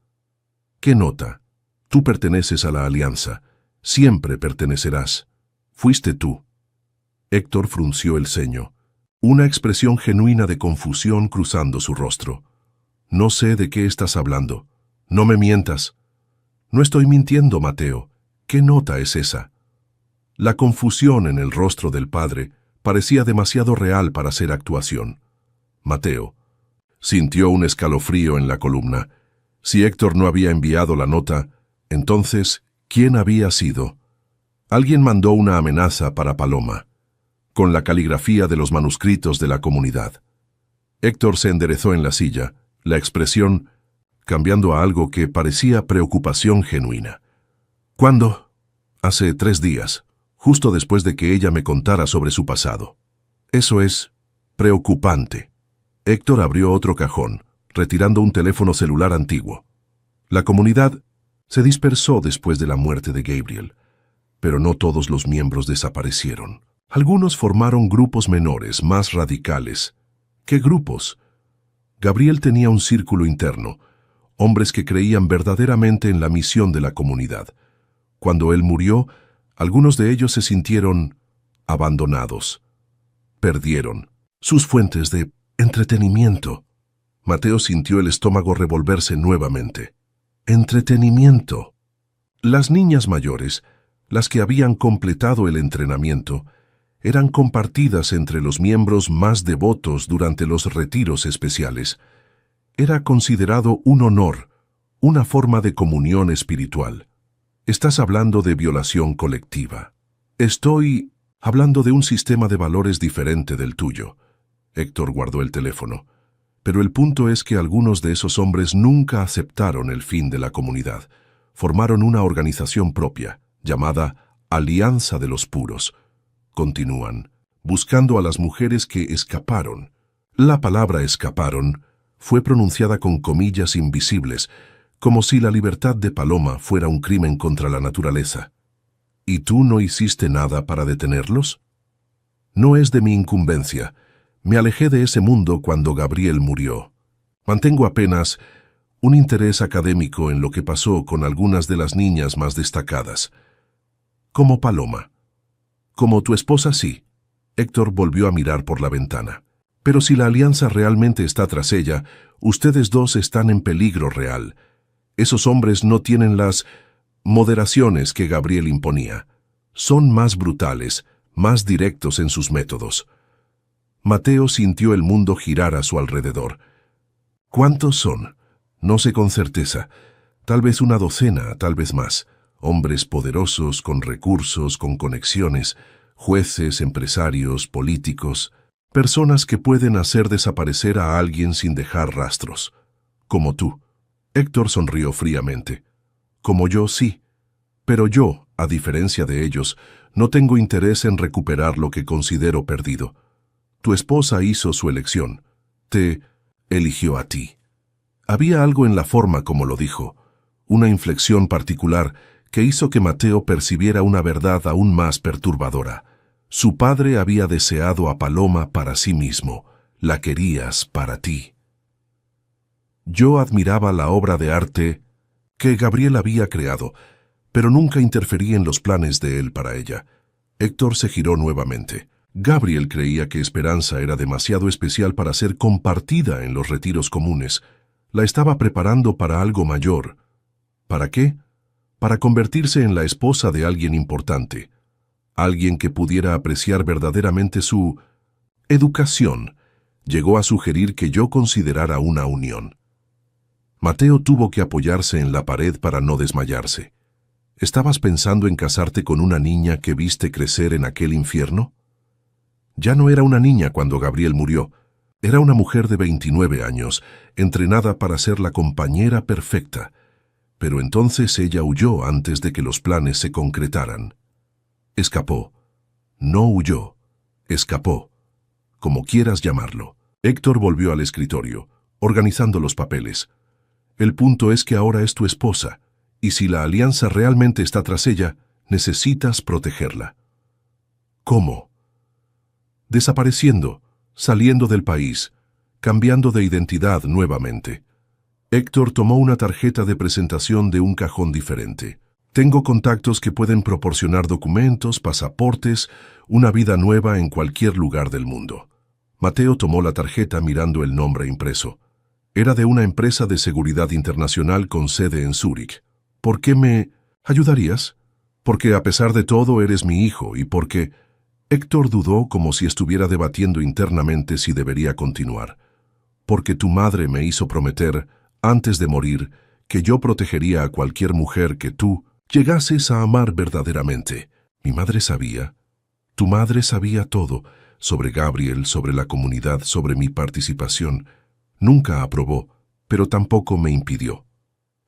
Speaker 1: «¿Qué nota? Tú perteneces a la alianza. Siempre pertenecerás. Fuiste tú». Héctor frunció el ceño, una expresión genuina de confusión cruzando su rostro. «No sé de qué estás hablando. No me mientas». «No estoy mintiendo, Mateo. ¿Qué nota es esa?» La confusión en el rostro del padre parecía demasiado real para ser actuación. Mateo sintió un escalofrío en la columna. Si Héctor no había enviado la nota, entonces, ¿quién había sido? Alguien mandó una amenaza para Paloma, con la caligrafía de los manuscritos de la comunidad. Héctor se enderezó en la silla, la expresión cambiando a algo que parecía preocupación genuina. «¿Cuándo? Hace 3 días, justo después de que ella me contara sobre su pasado. Eso es preocupante. Héctor abrió otro cajón, retirando un teléfono celular antiguo. La comunidad se dispersó después de la muerte de Gabriel, pero no todos los miembros desaparecieron. Algunos formaron grupos menores, más radicales. ¿Qué grupos? Gabriel tenía un círculo interno, hombres que creían verdaderamente en la misión de la comunidad. Cuando él murió, algunos de ellos se sintieron abandonados. Perdieron sus fuentes de entretenimiento. Mateo sintió el estómago revolverse nuevamente. Entretenimiento. Las niñas mayores, las que habían completado el entrenamiento, eran compartidas entre los miembros más devotos durante los retiros especiales. Era considerado un honor, una forma de comunión espiritual. Estás hablando de violación colectiva. Estoy hablando de un sistema de valores diferente del tuyo. Héctor guardó el teléfono. Pero el punto es que algunos de esos hombres nunca aceptaron el fin de la comunidad. Formaron una organización propia, llamada Alianza de los Puros. Continúan, buscando a las mujeres que escaparon. La palabra escaparon fue pronunciada con comillas invisibles, como si la libertad de Paloma fuera un crimen contra la naturaleza. ¿Y tú no hiciste nada para detenerlos? No es de mi incumbencia. Me alejé de ese mundo cuando Gabriel murió. Mantengo apenas un interés académico en lo que pasó con algunas de las niñas más destacadas. Como Paloma. Como tu esposa, sí. Héctor volvió a mirar por la ventana. Pero si la alianza realmente está tras ella, ustedes dos están en peligro real. Esos hombres no tienen las moderaciones que Gabriel imponía. Son más brutales, más directos en sus métodos. Mateo sintió el mundo girar a su alrededor. ¿Cuántos son? No sé con certeza. Tal vez una docena, tal vez más. Hombres poderosos, con recursos, con conexiones, jueces, empresarios, políticos, personas que pueden hacer desaparecer a alguien sin dejar rastros. Como tú. Héctor sonrió fríamente. Como yo, sí. Pero yo, a diferencia de ellos, no tengo interés en recuperar lo que considero perdido. Tu esposa hizo su elección. Te eligió a ti. Había algo en la forma como lo dijo, una inflexión particular que hizo que Mateo percibiera una verdad aún más perturbadora. Su padre había deseado a Paloma para sí mismo. La querías para ti. Yo admiraba la obra de arte que Gabriel había creado, pero nunca interferí en los planes de él para ella. Héctor se giró nuevamente. Gabriel creía que Esperanza era demasiado especial para ser compartida en los retiros comunes. La estaba preparando para algo mayor. ¿Para qué? Para convertirse en la esposa de alguien importante. Alguien que pudiera apreciar verdaderamente su educación. Llegó a sugerir que yo considerara una unión. Mateo tuvo que apoyarse en la pared para no desmayarse. ¿Estabas pensando en casarte con una niña que viste crecer en aquel infierno? Ya no era una niña cuando Gabriel murió. Era una mujer de 29 años, entrenada para ser la compañera perfecta. Pero entonces ella huyó antes de que los planes se concretaran. Escapó. No huyó. Escapó. Como quieras llamarlo. Héctor volvió al escritorio, organizando los papeles. El punto es que ahora es tu esposa, y si la alianza realmente está tras ella, necesitas protegerla. ¿Cómo? Desapareciendo, saliendo del país, cambiando de identidad nuevamente. Héctor tomó una tarjeta de presentación de un cajón diferente. Tengo contactos que pueden proporcionar documentos, pasaportes, una vida nueva en cualquier lugar del mundo. Mateo tomó la tarjeta mirando el nombre impreso. Era de una empresa de seguridad internacional con sede en Zúrich. ¿Por qué me ayudarías? Porque a pesar de todo eres mi hijo y porque... Héctor dudó como si estuviera debatiendo internamente si debería continuar. Porque tu madre me hizo prometer, antes de morir, que yo protegería a cualquier mujer que tú llegases a amar verdaderamente. Mi madre sabía. Tu madre sabía todo, sobre Gabriel, sobre la comunidad, sobre mi participación. Nunca aprobó, pero tampoco me impidió.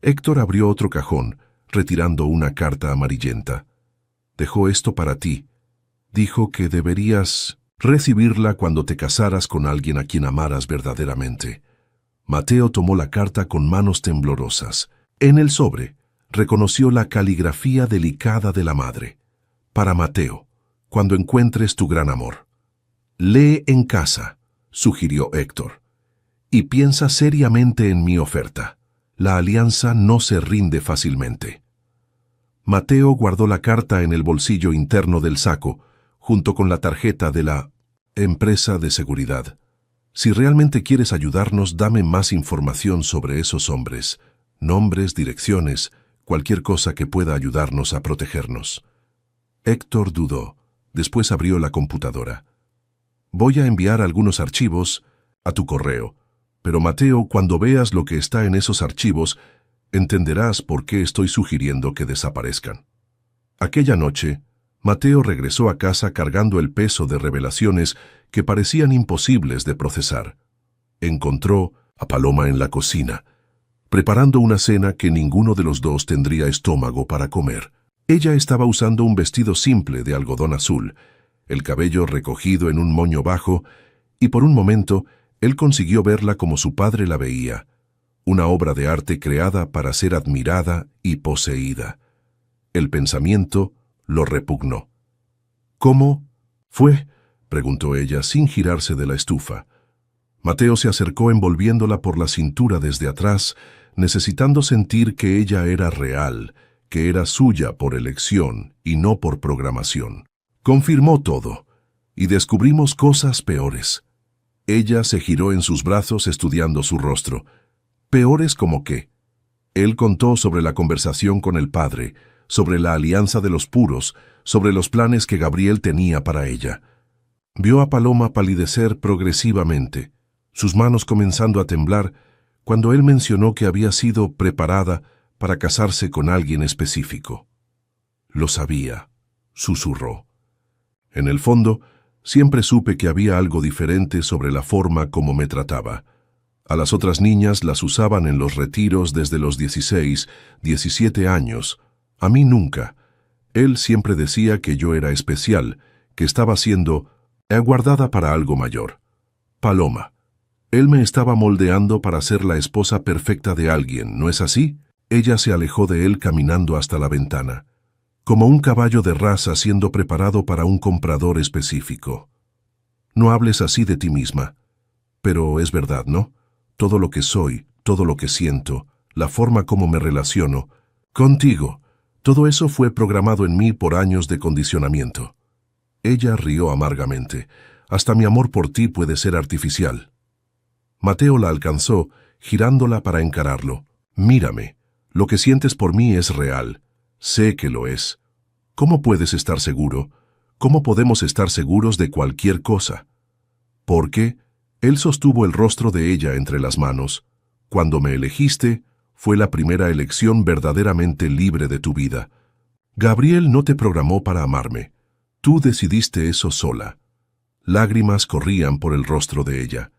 Speaker 1: Héctor abrió otro cajón, retirando una carta amarillenta. Dejó esto para ti. Dijo que deberías recibirla cuando te casaras con alguien a quien amaras verdaderamente. Mateo tomó la carta con manos temblorosas. En el sobre, reconoció la caligrafía delicada de la madre. Para Mateo, cuando encuentres tu gran amor. Lee en casa, sugirió Héctor, y piensa seriamente en mi oferta. La alianza no se rinde fácilmente. Mateo guardó la carta en el bolsillo interno del saco, junto con la tarjeta de la empresa de seguridad. Si realmente quieres ayudarnos, dame más información sobre esos hombres, nombres, direcciones, cualquier cosa que pueda ayudarnos a protegernos. Héctor dudó. Después abrió la computadora. Voy a enviar algunos archivos a tu correo, pero Mateo, cuando veas lo que está en esos archivos, entenderás por qué estoy sugiriendo que desaparezcan. Aquella noche, Mateo regresó a casa cargando el peso de revelaciones que parecían imposibles de procesar. Encontró a Paloma en la cocina, preparando una cena que ninguno de los dos tendría estómago para comer. Ella estaba usando un vestido simple de algodón azul, el cabello recogido en un moño bajo, y por un momento él consiguió verla como su padre la veía, una obra de arte creada para ser admirada y poseída. El pensamiento lo repugnó. ¿Cómo fue?, preguntó ella sin girarse de la estufa. Mateo se acercó envolviéndola por la cintura desde atrás, necesitando sentir que ella era real, que era suya por elección y no por programación. Confirmó todo, y descubrimos cosas peores. Ella se giró en sus brazos estudiando su rostro. ¿Peores como qué? Él contó sobre la conversación con el padre, sobre la alianza de los puros, sobre los planes que Gabriel tenía para ella. Vio a Paloma palidecer progresivamente, sus manos comenzando a temblar, cuando él mencionó que había sido preparada para casarse con alguien específico. Lo sabía, susurró. En el fondo, siempre supe que había algo diferente sobre la forma como me trataba. A las otras niñas las usaban en los retiros desde los 16, 17 años. A mí nunca. Él siempre decía que yo era especial, que estaba siendo guardada para algo mayor. Paloma. Él me estaba moldeando para ser la esposa perfecta de alguien, ¿no es así? Ella se alejó de él caminando hasta la ventana, como un caballo de raza siendo preparado para un comprador específico. No hables así de ti misma. Pero es verdad, ¿no? Todo lo que soy, todo lo que siento, la forma como me relaciono contigo, todo eso fue programado en mí por años de condicionamiento. Ella rió amargamente. Hasta mi amor por ti puede ser artificial. Mateo la alcanzó, girándola para encararlo. Mírame, lo que sientes por mí es real. Sé que lo es. ¿Cómo puedes estar seguro? ¿Cómo podemos estar seguros de cualquier cosa? Porque él sostuvo el rostro de ella entre las manos. Cuando me elegiste, fue la primera elección verdaderamente libre de tu vida. Gabriel no te programó para amarme. Tú decidiste eso sola. Lágrimas corrían por el rostro de ella.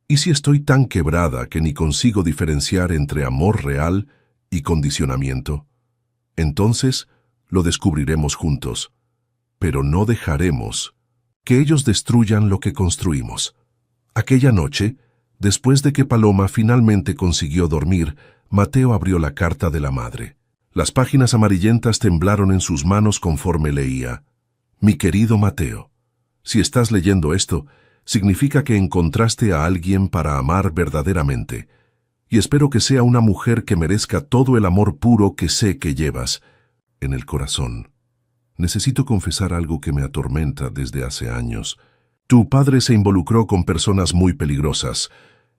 Speaker 1: ¿Y si estoy tan quebrada que ni consigo diferenciar entre amor real y condicionamiento? Entonces lo descubriremos juntos. Pero no dejaremos que ellos destruyan lo que construimos. Aquella noche, después de que Paloma finalmente consiguió dormir, Mateo abrió la carta de la madre. Las páginas amarillentas temblaron en sus manos conforme leía. Mi querido Mateo, si estás leyendo esto, significa que encontraste a alguien para amar verdaderamente, y espero que sea una mujer que merezca todo el amor puro que sé que llevas en el corazón. Necesito confesar algo que me atormenta desde hace años. Tu padre se involucró con personas muy peligrosas,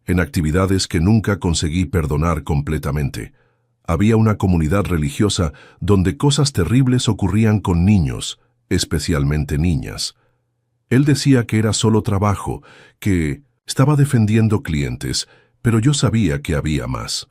Speaker 1: en actividades que nunca conseguí perdonar completamente. Había una comunidad religiosa donde cosas terribles ocurrían con niños, especialmente niñas. Él decía que era solo trabajo, que estaba defendiendo clientes, pero yo sabía que había más.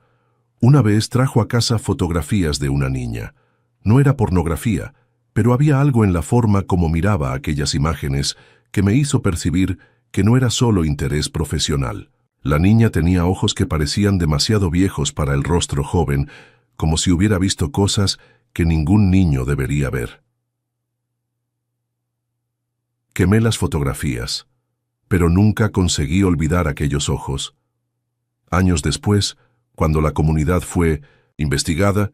Speaker 1: Una vez trajo a casa fotografías de una niña. No era pornografía, pero había algo en la forma como miraba aquellas imágenes que me hizo percibir que no era solo interés profesional. La niña tenía ojos que parecían demasiado viejos para el rostro joven, como si hubiera visto cosas que ningún niño debería ver. Quemé las fotografías, pero nunca conseguí olvidar aquellos ojos. Años después, cuando la comunidad fue investigada,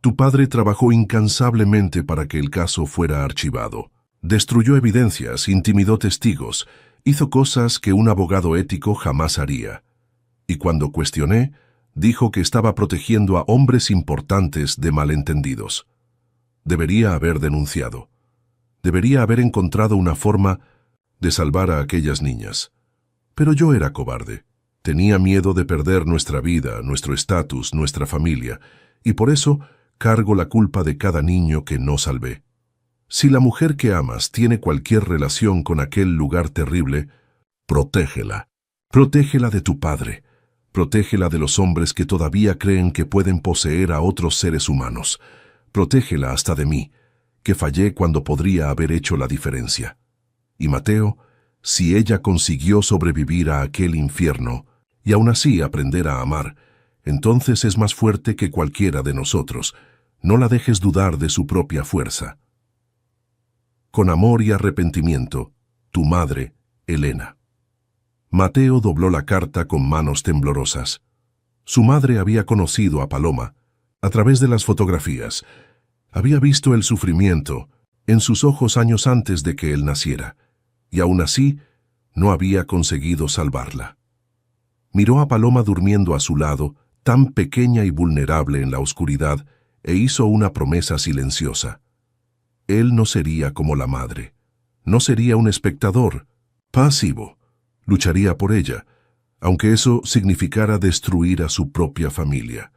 Speaker 1: tu padre trabajó incansablemente para que el caso fuera archivado. Destruyó evidencias, intimidó testigos, hizo cosas que un abogado ético jamás haría. Y cuando cuestioné, dijo que estaba protegiendo a hombres importantes de malentendidos. Debería haber denunciado. Debería haber encontrado una forma de salvar a aquellas niñas. Pero yo era cobarde. Tenía miedo de perder nuestra vida, nuestro estatus, nuestra familia, y por eso cargo la culpa de cada niño que no salvé. Si la mujer que amas tiene cualquier relación con aquel lugar terrible, protégela. Protégela de tu padre. Protégela de los hombres que todavía creen que pueden poseer a otros seres humanos. Protégela hasta de mí, que fallé cuando podría haber hecho la diferencia. Y Mateo, si ella consiguió sobrevivir a aquel infierno y aún así aprender a amar, entonces es más fuerte que cualquiera de nosotros. No la dejes dudar de su propia fuerza. Con amor y arrepentimiento, tu madre, Elena. Mateo dobló la carta con manos temblorosas. Su madre había conocido a Paloma a través de las fotografías. Había visto el sufrimiento en sus ojos años antes de que él naciera, y aún así no había conseguido salvarla. Miró a Paloma durmiendo a su lado, tan pequeña y vulnerable en la oscuridad, e hizo una promesa silenciosa. Él no sería como la madre. No sería un espectador, pasivo. Lucharía por ella, aunque eso significara destruir a su propia familia.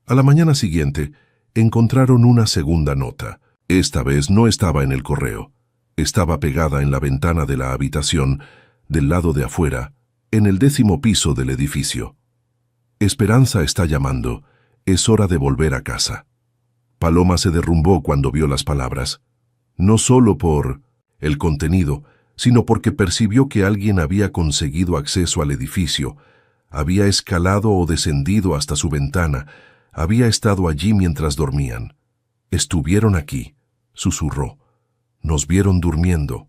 Speaker 1: A la mañana siguiente, encontraron una segunda nota. Esta vez no estaba en el correo. Estaba pegada en la ventana de la habitación, del lado de afuera, en el 10º piso del edificio. Esperanza está llamando. Es hora de volver a casa. Paloma se derrumbó cuando vio las palabras. No solo por el contenido, sino porque percibió que alguien había conseguido acceso al edificio, había escalado o descendido hasta su ventana, había estado allí mientras dormían. Estuvieron aquí, susurró. Nos vieron durmiendo.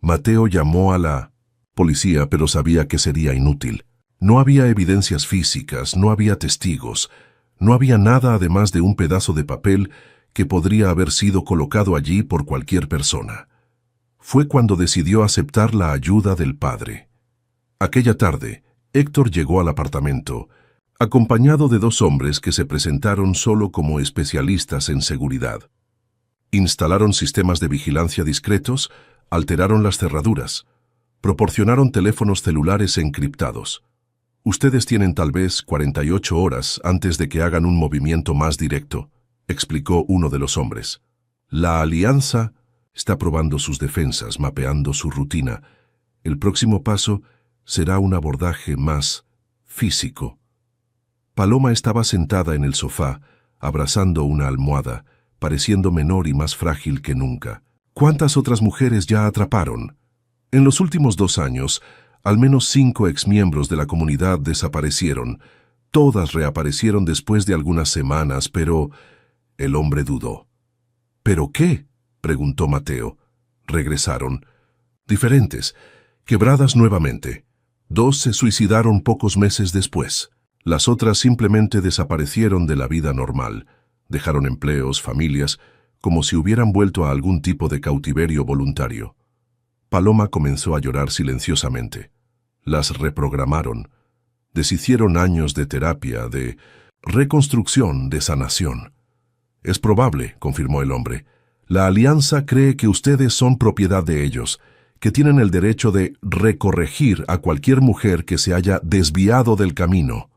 Speaker 1: Mateo llamó a la policía, pero sabía que sería inútil. No había evidencias físicas, no había testigos, no había nada además de un pedazo de papel que podría haber sido colocado allí por cualquier persona. Fue cuando decidió aceptar la ayuda del padre. Aquella tarde, Héctor llegó al apartamento, acompañado de 2 hombres que se presentaron solo como especialistas en seguridad. Instalaron sistemas de vigilancia discretos, alteraron las cerraduras, proporcionaron teléfonos celulares encriptados. Ustedes tienen tal vez 48 horas antes de que hagan un movimiento más directo, explicó uno de los hombres. La alianza está probando sus defensas, mapeando su rutina. El próximo paso será un abordaje más físico. Paloma estaba sentada en el sofá, abrazando una almohada, pareciendo menor y más frágil que nunca. ¿Cuántas otras mujeres ya atraparon? En los últimos 2 años, al menos 5 exmiembros de la comunidad desaparecieron. Todas reaparecieron después de algunas semanas, pero el hombre dudó. ¿Pero qué?, preguntó Mateo. Regresaron. Diferentes, quebradas nuevamente. 2 se suicidaron pocos meses después. Las otras simplemente desaparecieron de la vida normal. Dejaron empleos, familias, como si hubieran vuelto a algún tipo de cautiverio voluntario. Paloma comenzó a llorar silenciosamente. Las reprogramaron. Deshicieron años de terapia, de reconstrucción, de sanación. Es probable, confirmó el hombre. La alianza cree que ustedes son propiedad de ellos, que tienen el derecho de recorregir a cualquier mujer que se haya desviado del camino.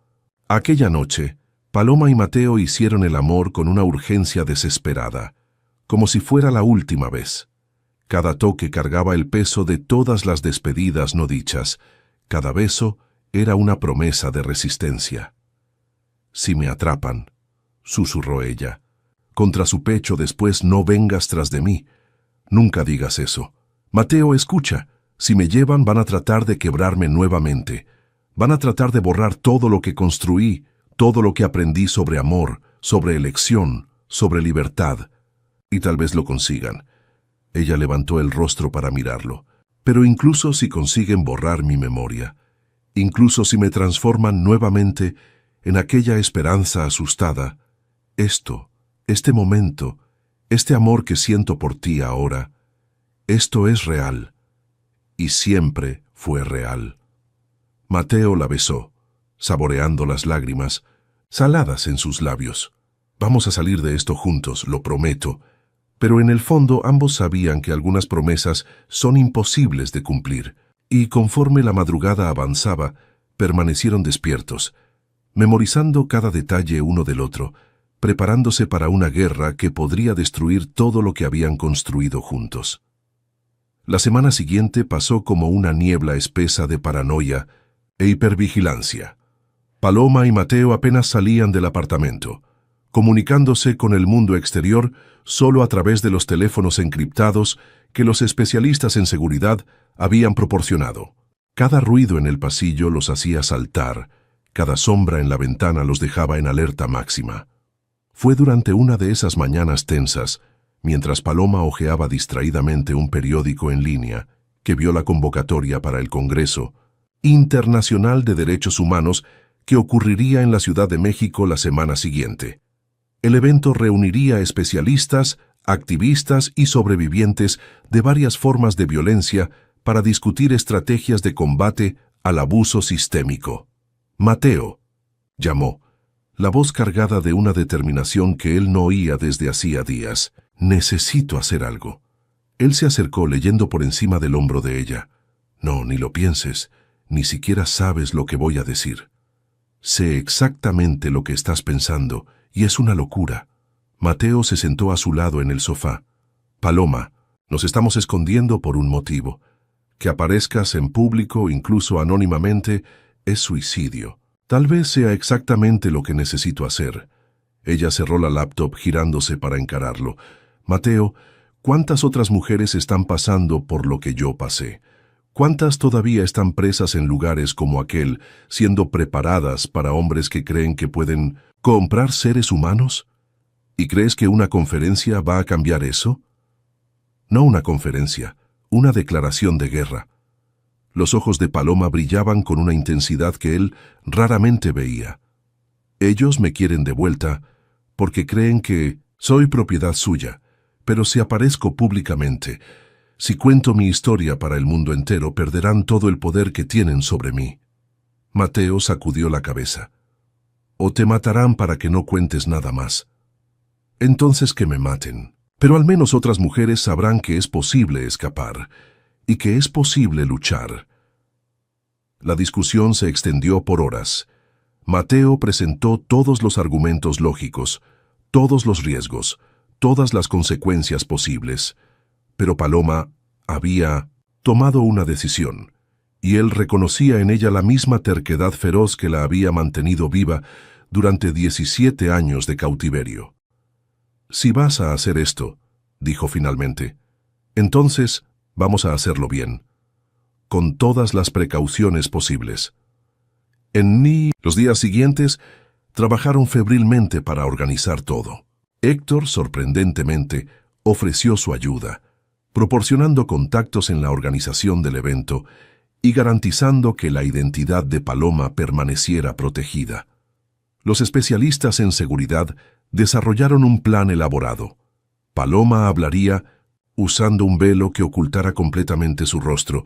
Speaker 1: Aquella noche, Paloma y Mateo hicieron el amor con una urgencia desesperada, como si fuera la última vez. Cada toque cargaba el peso de todas las despedidas no dichas. Cada beso era una promesa de resistencia. «Si me atrapan», susurró ella. Contra su pecho, después no vengas tras de mí. Nunca digas eso. Mateo, escucha. Si me llevan, van a tratar de quebrarme nuevamente. Van a tratar de borrar todo lo que construí, todo lo que aprendí sobre amor, sobre elección, sobre libertad. Y tal vez lo consigan. Ella levantó el rostro para mirarlo. Pero incluso si consiguen borrar mi memoria, incluso si me transforman nuevamente en aquella esperanza asustada, este momento, este amor que siento por ti ahora, esto es real, y siempre fue real. Mateo la besó, saboreando las lágrimas, saladas en sus labios. Vamos a salir de esto juntos, lo prometo. Pero en el fondo ambos sabían que algunas promesas son imposibles de cumplir, y conforme la madrugada avanzaba, permanecieron despiertos, memorizando cada detalle uno del otro, preparándose para una guerra que podría destruir todo lo que habían construido juntos. La semana siguiente pasó como una niebla espesa de paranoia e hipervigilancia. Paloma y Mateo apenas salían del apartamento, comunicándose con el mundo exterior solo a través de los teléfonos encriptados que los especialistas en seguridad habían proporcionado. Cada ruido en el pasillo los hacía saltar, cada sombra en la ventana los dejaba en alerta máxima. Fue durante una de esas mañanas tensas, mientras Paloma hojeaba distraídamente un periódico en línea, que vio la convocatoria para el Congreso Internacional de Derechos Humanos que ocurriría en la Ciudad de México la semana siguiente. El evento reuniría especialistas, activistas y sobrevivientes de varias formas de violencia para discutir estrategias de combate al abuso sistémico. Mateo, llamó, la voz cargada de una determinación que él no oía desde hacía días. Necesito hacer algo. Él se acercó leyendo por encima del hombro de ella. No, ni lo pienses, ni siquiera sabes lo que voy a decir. Sé exactamente lo que estás pensando, y es una locura. Mateo se sentó a su lado en el sofá. Paloma, nos estamos escondiendo por un motivo. Que aparezcas en público, incluso anónimamente, es suicidio. Tal vez sea exactamente lo que necesito hacer. Ella cerró la laptop girándose para encararlo. Mateo, ¿cuántas otras mujeres están pasando por lo que yo pasé? ¿Cuántas todavía están presas en lugares como aquel, siendo preparadas para hombres que creen que pueden comprar seres humanos? ¿Y crees que una conferencia va a cambiar eso? No una conferencia, una declaración de guerra. Los ojos de Paloma brillaban con una intensidad que él raramente veía. Ellos me quieren de vuelta porque creen que soy propiedad suya, pero si aparezco públicamente, si cuento mi historia para el mundo entero, perderán todo el poder que tienen sobre mí. Mateo sacudió la cabeza. O te matarán para que no cuentes nada más. Entonces que me maten. Pero al menos otras mujeres sabrán que es posible escapar y que es posible luchar. La discusión se extendió por horas. Mateo presentó todos los argumentos lógicos, todos los riesgos, todas las consecuencias posibles. Pero Paloma había tomado una decisión, y él reconocía en ella la misma terquedad feroz que la había mantenido viva durante 17 años de cautiverio. Si vas a hacer esto, dijo finalmente, entonces vamos a hacerlo bien, con todas las precauciones posibles. Los días siguientes trabajaron febrilmente para organizar todo. Héctor, sorprendentemente, ofreció su ayuda, proporcionando contactos en la organización del evento y garantizando que la identidad de Paloma permaneciera protegida. Los especialistas en seguridad desarrollaron un plan elaborado. Paloma hablaría usando un velo que ocultara completamente su rostro.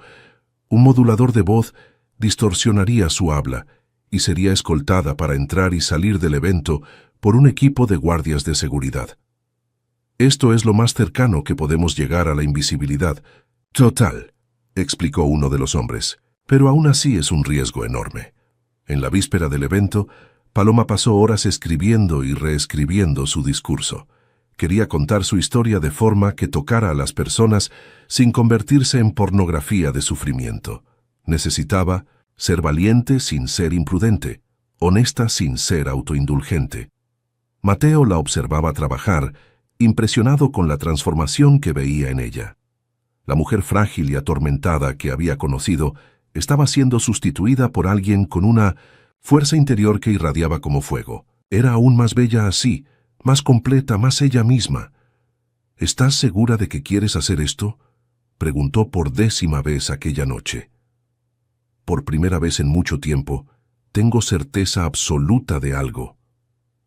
Speaker 1: Un modulador de voz distorsionaría su habla y sería escoltada para entrar y salir del evento por un equipo de guardias de seguridad. Esto es lo más cercano que podemos llegar a la invisibilidad. Total, explicó uno de los hombres, pero aún así es un riesgo enorme. En la víspera del evento, Paloma pasó horas escribiendo y reescribiendo su discurso. Quería contar su historia de forma que tocara a las personas sin convertirse en pornografía de sufrimiento. Necesitaba ser valiente sin ser imprudente, honesta sin ser autoindulgente. Mateo la observaba trabajar, impresionado con la transformación que veía en ella. La mujer frágil y atormentada que había conocido estaba siendo sustituida por alguien con una fuerza interior que irradiaba como fuego. Era aún más bella así, más completa, más ella misma. ¿Estás segura de que quieres hacer esto?, preguntó por 10ª vez aquella noche. Por primera vez en mucho tiempo, tengo certeza absoluta de algo.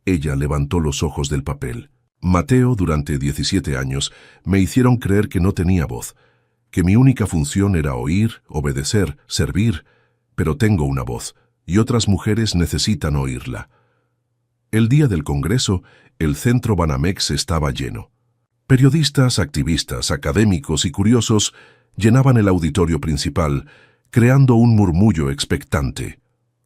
Speaker 1: Ella levantó los ojos del papel. Mateo, durante 17 años, me hicieron creer que no tenía voz, que mi única función era oír, obedecer, servir, pero tengo una voz, y otras mujeres necesitan oírla. El día del Congreso, el centro Banamex estaba lleno. Periodistas, activistas, académicos y curiosos llenaban el auditorio principal, creando un murmullo expectante.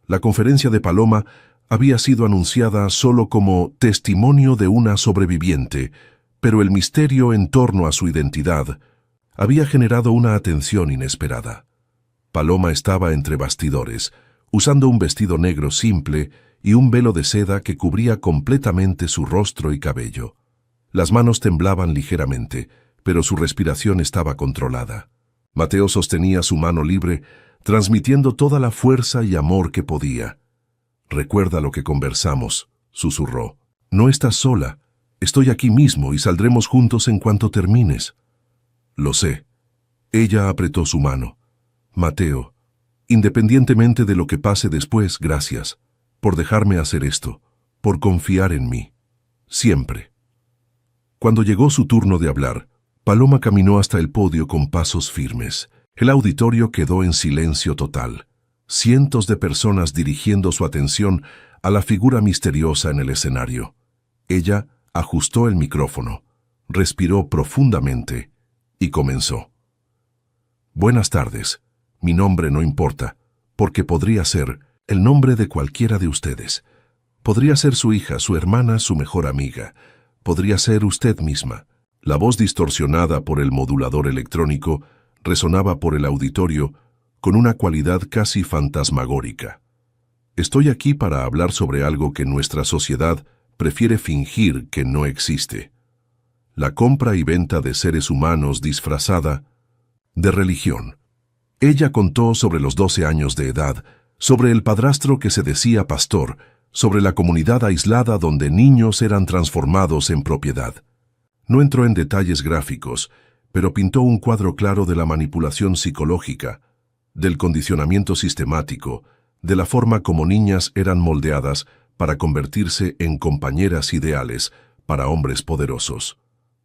Speaker 1: La conferencia de Paloma había sido anunciada solo como testimonio de una sobreviviente, pero el misterio en torno a su identidad había generado una atención inesperada. Paloma estaba entre bastidores, usando un vestido negro simple y un velo de seda que cubría completamente su rostro y cabello. Las manos temblaban ligeramente, pero su respiración estaba controlada. Mateo sostenía su mano libre, transmitiendo toda la fuerza y amor que podía. «Recuerda lo que conversamos», susurró. «No estás sola. Estoy aquí mismo y saldremos juntos en cuanto termines». «Lo sé». Ella apretó su mano. «Mateo, independientemente de lo que pase después, gracias por dejarme hacer esto, por confiar en mí. Siempre». Cuando llegó su turno de hablar, Paloma caminó hasta el podio con pasos firmes. El auditorio quedó en silencio total. Cientos de personas dirigiendo su atención a la figura misteriosa en el escenario. Ella ajustó el micrófono, respiró profundamente y comenzó. «Buenas tardes. Mi nombre no importa, porque podría ser el nombre de cualquiera de ustedes. Podría ser su hija, su hermana, su mejor amiga. Podría ser usted misma». La voz distorsionada por el modulador electrónico resonaba por el auditorio con una cualidad casi fantasmagórica. «Estoy aquí para hablar sobre algo que nuestra sociedad prefiere fingir que no existe. La compra y venta de seres humanos disfrazada de religión». Ella contó sobre los 12 años de edad, sobre el padrastro que se decía pastor, sobre la comunidad aislada donde niños eran transformados en propiedad. No entró en detalles gráficos, pero pintó un cuadro claro de la manipulación psicológica, del condicionamiento sistemático, de la forma como niñas eran moldeadas para convertirse en compañeras ideales para hombres poderosos.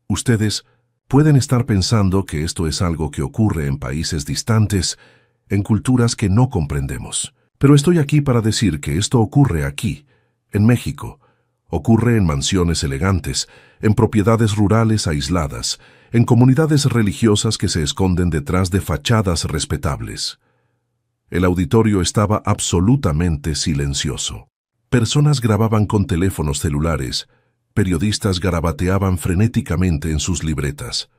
Speaker 1: Ustedes pueden estar pensando que esto es algo que ocurre en países distantes, en culturas que no comprendemos. Pero estoy aquí para decir que esto ocurre aquí, en México. Ocurre en mansiones elegantes, en propiedades rurales aisladas, en comunidades religiosas que se esconden detrás de fachadas respetables. El auditorio estaba absolutamente silencioso. Personas grababan con teléfonos celulares, periodistas garabateaban frenéticamente en sus libretas.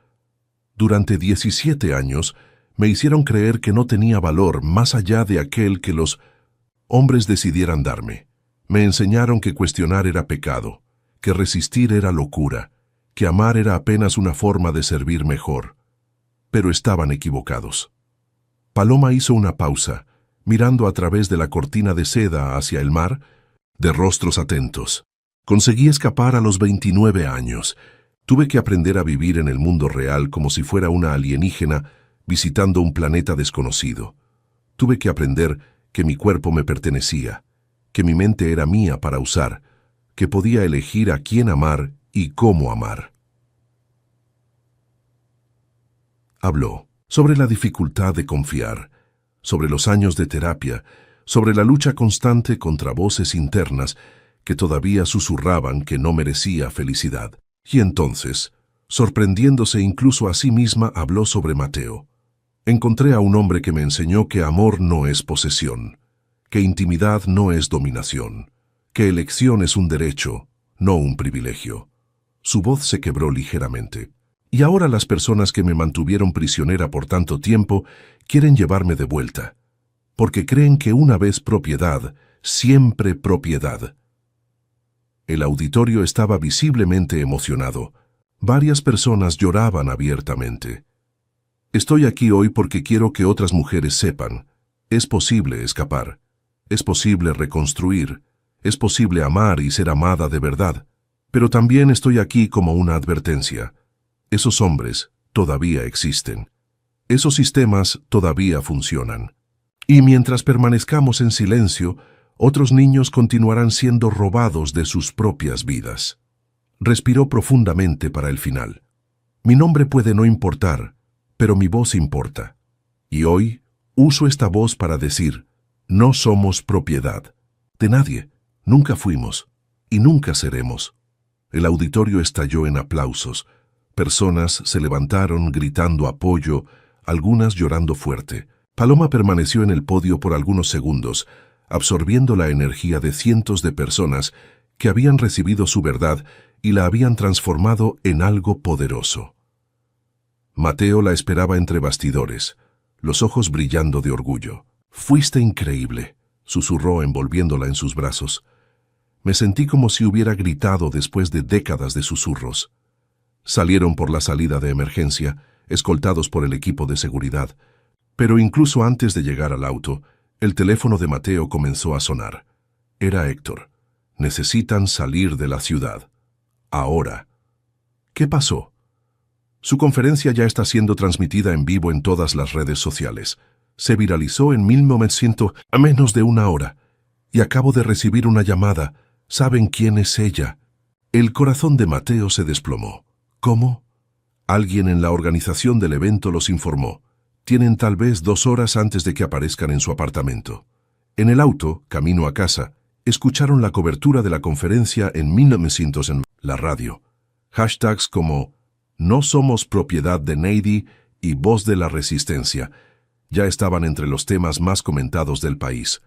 Speaker 1: Durante 17 años me hicieron creer que no tenía valor más allá de aquel que los hombres decidieran darme. Me enseñaron que cuestionar era pecado, que resistir era locura, que amar era apenas una forma de servir mejor. Pero estaban equivocados. Paloma hizo una pausa, mirando a través de la cortina de seda hacia el mar, de rostros atentos. Conseguí escapar a los 29 años. Tuve que aprender a vivir en el mundo real como si fuera una alienígena visitando un planeta desconocido. Tuve que aprender que mi cuerpo me pertenecía, que mi mente era mía para usar, que podía elegir a quién amar y cómo amar. Habló sobre la dificultad de confiar, sobre los años de terapia, sobre la lucha constante contra voces internas que todavía susurraban que no merecía felicidad. Y entonces, sorprendiéndose incluso a sí misma, habló sobre Mateo. Encontré a un hombre que me enseñó que amor no es posesión, que intimidad no es dominación, que elección es un derecho, no un privilegio. Su voz se quebró ligeramente. Y ahora las personas que me mantuvieron prisionera por tanto tiempo quieren llevarme de vuelta, porque creen que una vez propiedad, siempre propiedad. El auditorio estaba visiblemente emocionado. Varias personas lloraban abiertamente. Estoy aquí hoy porque quiero que otras mujeres sepan. Es posible escapar. Es posible reconstruir. Es posible amar y ser amada de verdad. Pero también estoy aquí como una advertencia. Esos hombres todavía existen. Esos sistemas todavía funcionan. Y mientras permanezcamos en silencio, otros niños continuarán siendo robados de sus propias vidas. Respiró profundamente para el final. Mi nombre puede no importar, pero mi voz importa. Y hoy uso esta voz para decir, no somos propiedad de nadie, nunca fuimos y nunca seremos. El auditorio estalló en aplausos. Personas se levantaron gritando apoyo, algunas llorando fuerte. Paloma permaneció en el podio por algunos segundos, absorbiendo la energía de cientos de personas que habían recibido su verdad y la habían transformado en algo poderoso. Mateo la esperaba entre bastidores, los ojos brillando de orgullo. «Fuiste increíble», susurró envolviéndola en sus brazos. Me sentí como si hubiera gritado después de décadas de susurros. Salieron por la salida de emergencia, escoltados por el equipo de seguridad. Pero incluso antes de llegar al auto, el teléfono de Mateo comenzó a sonar. Era Héctor. Necesitan salir de la ciudad. Ahora. ¿Qué pasó? Su conferencia ya está siendo transmitida en vivo en todas las redes sociales. Se viralizó en 1900 a menos de una hora. Y acabo de recibir una llamada. ¿Saben quién es ella? El corazón de Mateo se desplomó. ¿Cómo? Alguien en la organización del evento los informó. Tienen tal vez 2 horas antes de que aparezcan en su apartamento. En el auto, camino a casa, escucharon la cobertura de la conferencia en 1900 en la radio. Hashtags como «No somos propiedad de nadie» y «Voz de la Resistencia» ya estaban entre los temas más comentados del país.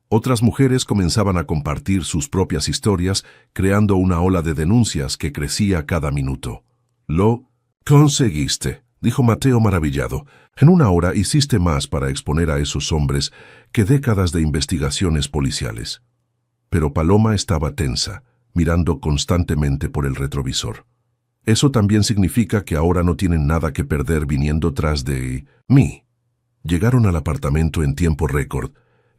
Speaker 1: Otras mujeres comenzaban a compartir sus propias historias, creando una ola de denuncias que crecía cada minuto. «Lo conseguiste», dijo Mateo maravillado. «En 1 hora hiciste más para exponer a esos hombres que décadas de investigaciones policiales». Pero Paloma estaba tensa, mirando constantemente por el retrovisor. «Eso también significa que ahora no tienen nada que perder viniendo tras de mí». Llegaron al apartamento en tiempo récord.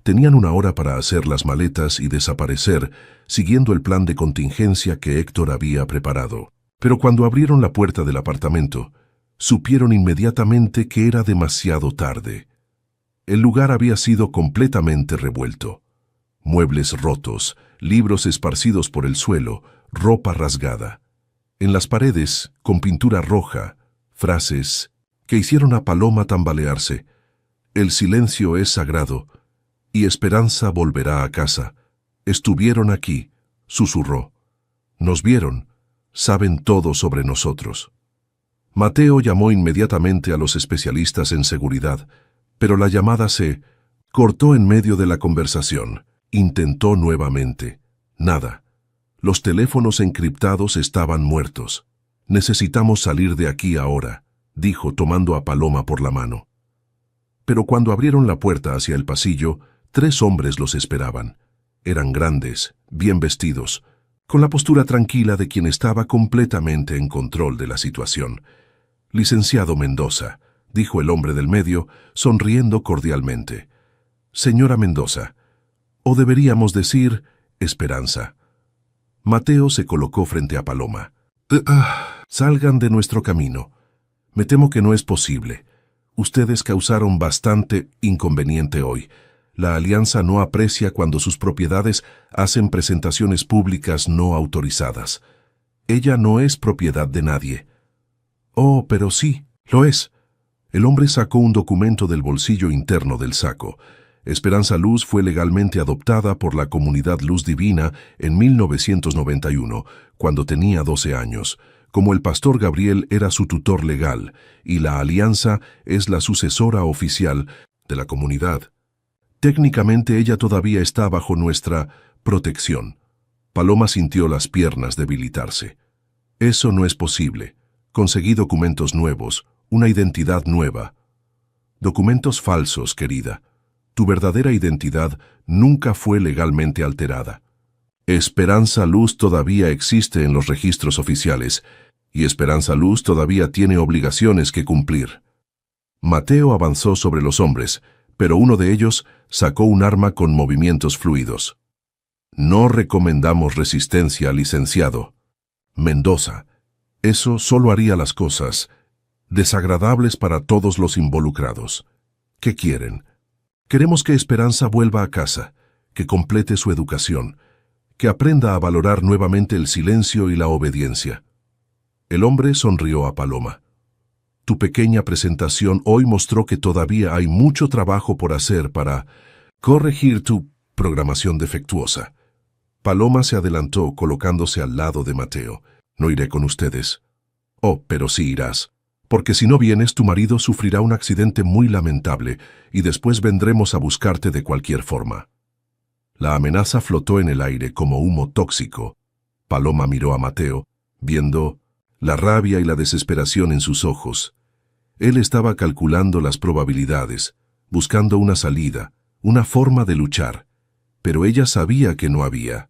Speaker 1: Tenían 1 hora para hacer las maletas y desaparecer, siguiendo el plan de contingencia que Héctor había preparado. Pero cuando abrieron la puerta del apartamento, supieron inmediatamente que era demasiado tarde. El lugar había sido completamente revuelto. Muebles rotos, libros esparcidos por el suelo, ropa rasgada. En las paredes, con pintura roja, frases que hicieron a Paloma tambalearse. «El silencio es sagrado, y Esperanza volverá a casa. Estuvieron aquí», susurró. «Nos vieron, saben todo sobre nosotros». Mateo llamó inmediatamente a los especialistas en seguridad, pero la llamada se cortó en medio de la conversación. Intentó nuevamente. Nada. Los teléfonos encriptados estaban muertos. «Necesitamos salir de aquí ahora», dijo tomando a Paloma por la mano. Pero cuando abrieron la puerta hacia el pasillo, 3 hombres los esperaban. Eran grandes, bien vestidos, con la postura tranquila de quien estaba completamente en control de la situación. «Licenciado Mendoza», dijo el hombre del medio, sonriendo cordialmente. «Señora Mendoza, o deberíamos decir Esperanza». Mateo se colocó frente a Paloma. «Salgan de nuestro camino. Me temo que no es posible. Ustedes causaron bastante inconveniente hoy. La Alianza no aprecia cuando sus propiedades hacen presentaciones públicas no autorizadas. Ella no es propiedad de nadie». «Oh, pero sí, lo es». El hombre sacó un documento del bolsillo interno del saco. Esperanza Luz fue legalmente adoptada por la comunidad Luz Divina en 1991, cuando tenía 12 años. Como el pastor Gabriel era su tutor legal, y la Alianza es la sucesora oficial de la comunidad. Técnicamente ella todavía está bajo nuestra protección. Paloma sintió las piernas debilitarse. «Eso no es posible. Conseguí documentos nuevos, una identidad nueva». «Documentos falsos, querida. Tu verdadera identidad nunca fue legalmente alterada. Esperanza Luz todavía existe en los registros oficiales, y Esperanza Luz todavía tiene obligaciones que cumplir». Mateo avanzó sobre los hombres, pero uno de ellos sacó un arma con movimientos fluidos. «No recomendamos resistencia, licenciado Mendoza. Eso solo haría las cosas desagradables para todos los involucrados. ¿Qué quieren? Queremos que Esperanza vuelva a casa, que complete su educación, que aprenda a valorar nuevamente el silencio y la obediencia. El hombre sonrió a Paloma. Tu pequeña presentación hoy mostró que todavía hay mucho trabajo por hacer para corregir tu programación defectuosa. Paloma se adelantó colocándose al lado de Mateo. No iré con ustedes. Oh, pero sí irás. Porque si no vienes, tu marido sufrirá un accidente muy lamentable y después vendremos a buscarte de cualquier forma. La amenaza flotó en el aire como humo tóxico. Paloma miró a Mateo, viendo la rabia y la desesperación en sus ojos. Él estaba calculando las probabilidades, buscando una salida, una forma de luchar, pero ella sabía que no había.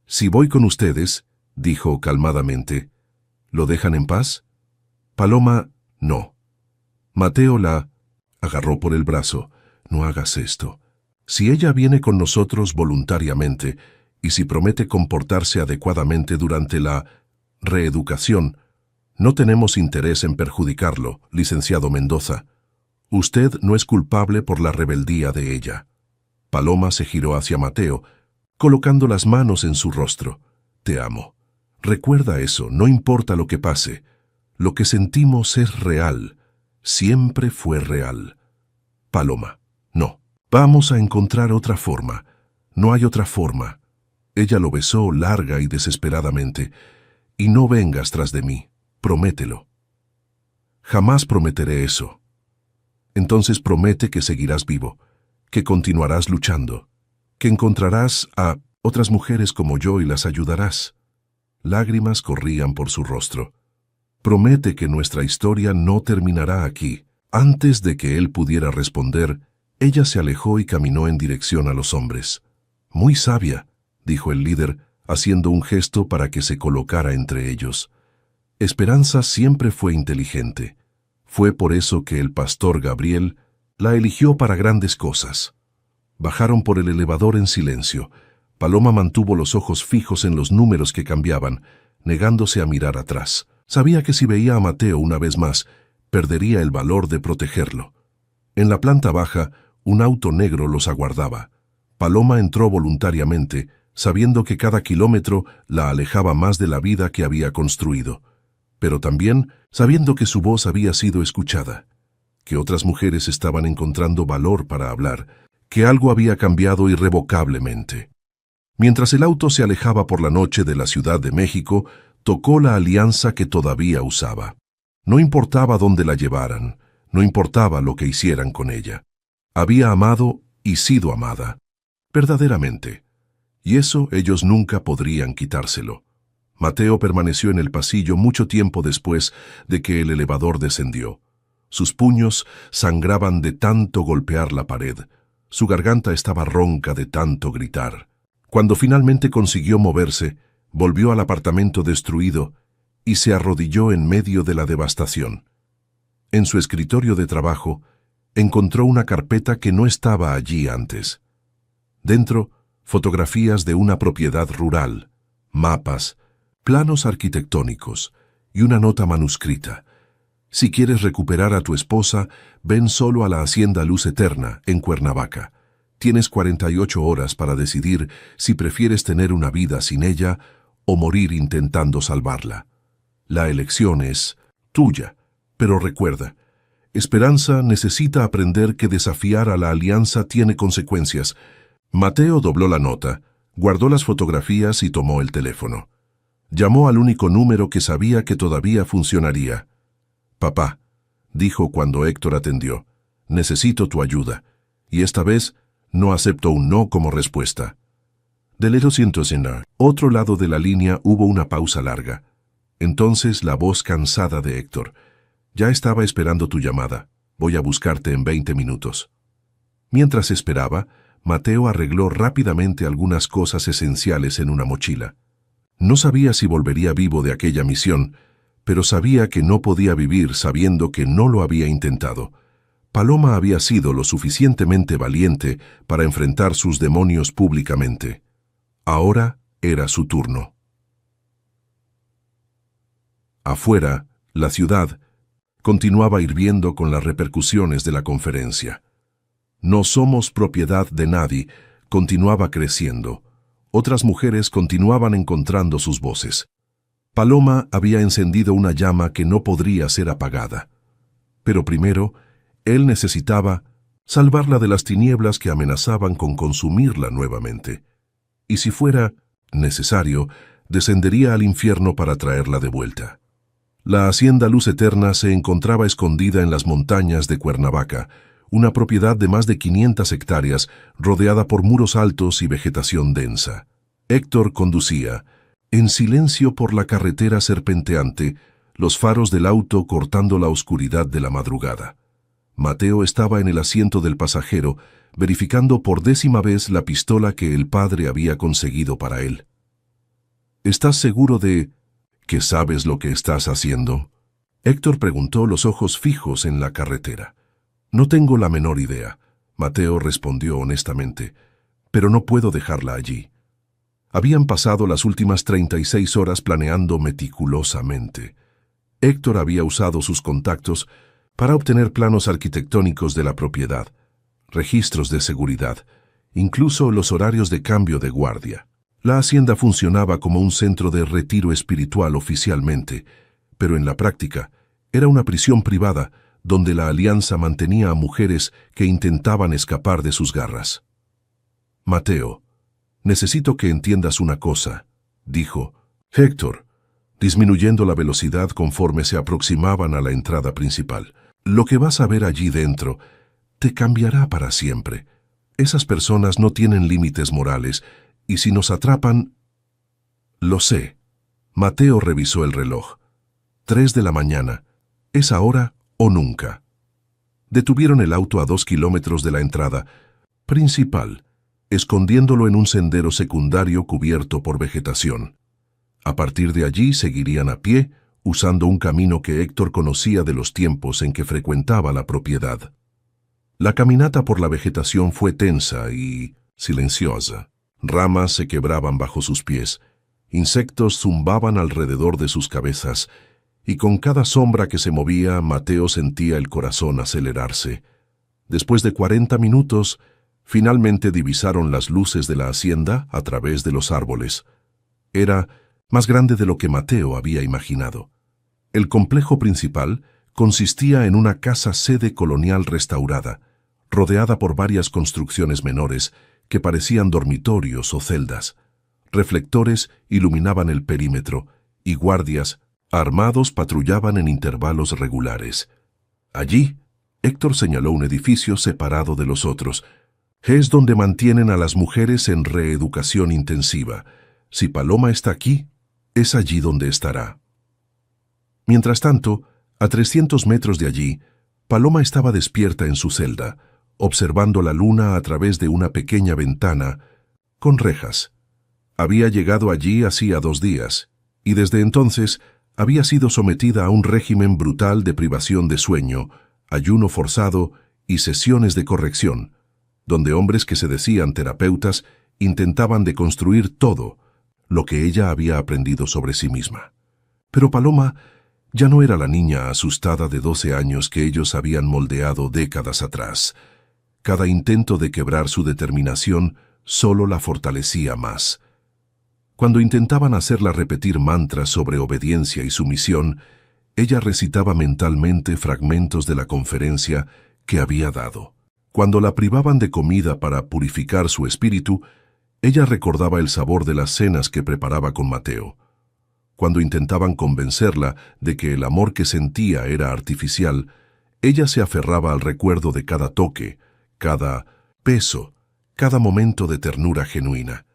Speaker 1: Si voy con ustedes, dijo calmadamente, ¿lo dejan en paz? Paloma, no. Mateo la agarró por el brazo. No hagas esto. Si ella viene con nosotros voluntariamente y si promete comportarse adecuadamente durante la reeducación, no tenemos interés en perjudicarlo, licenciado Mendoza. Usted no es culpable por la rebeldía de ella. Paloma se giró hacia Mateo, colocando las manos en su rostro. Te amo. Recuerda eso, no importa lo que pase. Lo que sentimos es real. Siempre fue real. Paloma, no. Vamos a encontrar otra forma. No hay otra forma. Ella lo besó larga y desesperadamente. Y no vengas tras de mí. Promételo. Jamás prometeré eso. Entonces promete que seguirás vivo, que continuarás luchando, que encontrarás a otras mujeres como yo y las ayudarás. Lágrimas corrían por su rostro. Promete que nuestra historia no terminará aquí. Antes de que él pudiera responder, ella se alejó y caminó en dirección a los hombres. Muy sabia, dijo el líder, haciendo un gesto para que se colocara entre ellos. Esperanza siempre fue inteligente. Fue por eso que el pastor Gabriel la eligió para grandes cosas. Bajaron por el elevador en silencio. Paloma mantuvo los ojos fijos en los números que cambiaban, negándose a mirar atrás. Sabía que si veía a Mateo una vez más, perdería el valor de protegerlo. En la planta baja, un auto negro los aguardaba. Paloma entró voluntariamente, sabiendo que cada kilómetro la alejaba más de la vida que había construido, pero también sabiendo que su voz había sido escuchada, que otras mujeres estaban encontrando valor para hablar, que algo había cambiado irrevocablemente. Mientras el auto se alejaba por la noche de la Ciudad de México, tocó la alianza que todavía usaba. No importaba dónde la llevaran, no importaba lo que hicieran con ella. Había amado y sido amada, verdaderamente, y eso ellos nunca podrían quitárselo. Mateo permaneció en el pasillo mucho tiempo después de que el elevador descendió. Sus puños sangraban de tanto golpear la pared. Su garganta estaba ronca de tanto gritar. Cuando finalmente consiguió moverse, volvió al apartamento destruido y se arrodilló en medio de la devastación. En su escritorio de trabajo, encontró una carpeta que no estaba allí antes. Dentro, fotografías de una propiedad rural, mapas, planos arquitectónicos y una nota manuscrita. Si quieres recuperar a tu esposa, ven solo a la Hacienda Luz Eterna, en Cuernavaca. Tienes 48 horas para decidir si prefieres tener una vida sin ella o morir intentando salvarla. La elección es tuya, pero recuerda, Esperanza necesita aprender que desafiar a la alianza tiene consecuencias. Mateo dobló la nota, guardó las fotografías y tomó el teléfono. Llamó al único número que sabía que todavía funcionaría. «Papá», dijo cuando Héctor atendió, «necesito tu ayuda, y esta vez no acepto un no como respuesta». Del otro lado de la línea hubo una pausa larga. Entonces la voz cansada de Héctor. «Ya estaba esperando tu llamada. Voy a buscarte en 20 minutos». Mientras esperaba, Mateo arregló rápidamente algunas cosas esenciales en una mochila. No sabía si volvería vivo de aquella misión, pero sabía que no podía vivir sabiendo que no lo había intentado. Paloma había sido lo suficientemente valiente para enfrentar sus demonios públicamente. Ahora era su turno. Afuera, la ciudad continuaba hirviendo con las repercusiones de la conferencia. No somos propiedad de nadie continuaba creciendo. Otras mujeres continuaban encontrando sus voces. Paloma había encendido una llama que no podría ser apagada. Pero primero, él necesitaba salvarla de las tinieblas que amenazaban con consumirla nuevamente. Y si fuera necesario, descendería al infierno para traerla de vuelta. La hacienda Luz Eterna se encontraba escondida en las montañas de Cuernavaca, una propiedad de más de 500 hectáreas rodeada por muros altos y vegetación densa. Héctor conducía, en silencio por la carretera serpenteante, los faros del auto cortando la oscuridad de la madrugada. Mateo estaba en el asiento del pasajero, verificando por 10ª vez la pistola que el padre había conseguido para él. ¿Estás seguro de que sabes lo que estás haciendo? Héctor preguntó, los ojos fijos en la carretera. No tengo la menor idea, Mateo respondió honestamente, pero no puedo dejarla allí. Habían pasado las últimas 36 horas planeando meticulosamente. Héctor había usado sus contactos para obtener planos arquitectónicos de la propiedad, registros de seguridad, incluso los horarios de cambio de guardia. La hacienda funcionaba como un centro de retiro espiritual oficialmente, pero en la práctica era una prisión privada donde la alianza mantenía a mujeres que intentaban escapar de sus garras. Mateo, necesito que entiendas una cosa, dijo Héctor, disminuyendo la velocidad conforme se aproximaban a la entrada principal. Lo que vas a ver allí dentro te cambiará para siempre. Esas personas no tienen límites morales, y si nos atrapan... Lo sé. Mateo revisó el reloj. 3 de la mañana. ¿Es ahora o nunca? Detuvieron el auto a 2 kilómetros de la entrada principal, escondiéndolo en un sendero secundario cubierto por vegetación. A partir de allí seguirían a pie, usando un camino que Héctor conocía de los tiempos en que frecuentaba la propiedad. La caminata por la vegetación fue tensa y silenciosa. Ramas se quebraban bajo sus pies, insectos zumbaban alrededor de sus cabezas, y con cada sombra que se movía, Mateo sentía el corazón acelerarse. Después de 40 minutos, finalmente divisaron las luces de la hacienda a través de los árboles. Era más grande de lo que Mateo había imaginado. El complejo principal consistía en una casa sede colonial restaurada, rodeada por varias construcciones menores que parecían dormitorios o celdas. Reflectores iluminaban el perímetro y guardias armados patrullaban en intervalos regulares. Allí, Héctor señaló un edificio separado de los otros. Es donde mantienen a las mujeres en reeducación intensiva. Si Paloma está aquí, es allí donde estará. Mientras tanto, a 300 metros de allí, Paloma estaba despierta en su celda, observando la luna a través de una pequeña ventana con rejas. Había llegado allí hacía 2 días, y desde entonces había sido sometida a un régimen brutal de privación de sueño, ayuno forzado y sesiones de corrección, donde hombres que se decían terapeutas intentaban deconstruir todo lo que ella había aprendido sobre sí misma. Pero Paloma ya no era la niña asustada de 12 años que ellos habían moldeado décadas atrás. Cada intento de quebrar su determinación solo la fortalecía más. Cuando intentaban hacerla repetir mantras sobre obediencia y sumisión, ella recitaba mentalmente fragmentos de la conferencia que había dado. Cuando la privaban de comida para purificar su espíritu, ella recordaba el sabor de las cenas que preparaba con Mateo. Cuando intentaban convencerla de que el amor que sentía era artificial, ella se aferraba al recuerdo de cada toque, cada beso, cada momento de ternura genuina.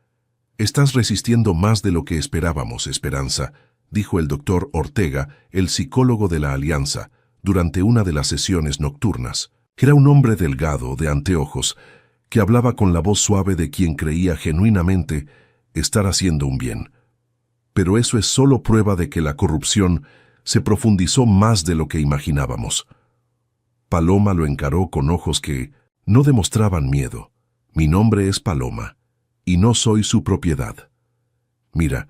Speaker 1: «Estás resistiendo más de lo que esperábamos, Esperanza», dijo el doctor Ortega, el psicólogo de la Alianza, durante una de las sesiones nocturnas. Era un hombre delgado, de anteojos, que hablaba con la voz suave de quien creía genuinamente estar haciendo un bien. Pero eso es solo prueba de que la corrupción se profundizó más de lo que imaginábamos. Paloma lo encaró con ojos que no demostraban miedo. «Mi nombre es Paloma, y no soy su propiedad. Mira,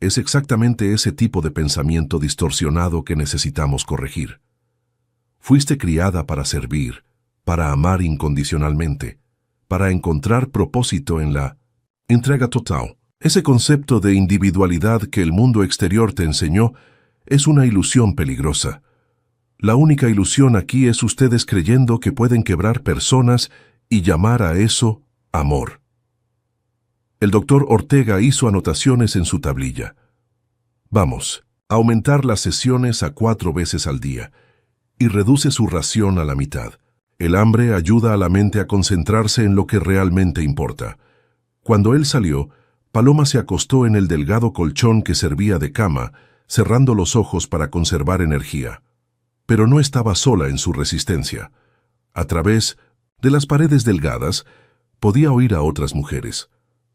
Speaker 1: Es exactamente ese tipo de pensamiento distorsionado que necesitamos corregir. Fuiste criada para servir, para amar incondicionalmente, para encontrar propósito en la entrega total. Ese concepto de individualidad que el mundo exterior te enseñó es una ilusión peligrosa. La única ilusión aquí es ustedes creyendo que pueden quebrar personas y llamar a eso amor. El doctor Ortega hizo anotaciones en su tablilla. Vamos, aumentar las sesiones a 4 veces al día y reduce su ración a la mitad. El hambre ayuda a la mente a concentrarse en lo que realmente importa. Cuando él salió, Paloma se acostó en el delgado colchón que servía de cama, cerrando los ojos para conservar energía. Pero no estaba sola en su resistencia. A través de las paredes delgadas, podía oír a otras mujeres.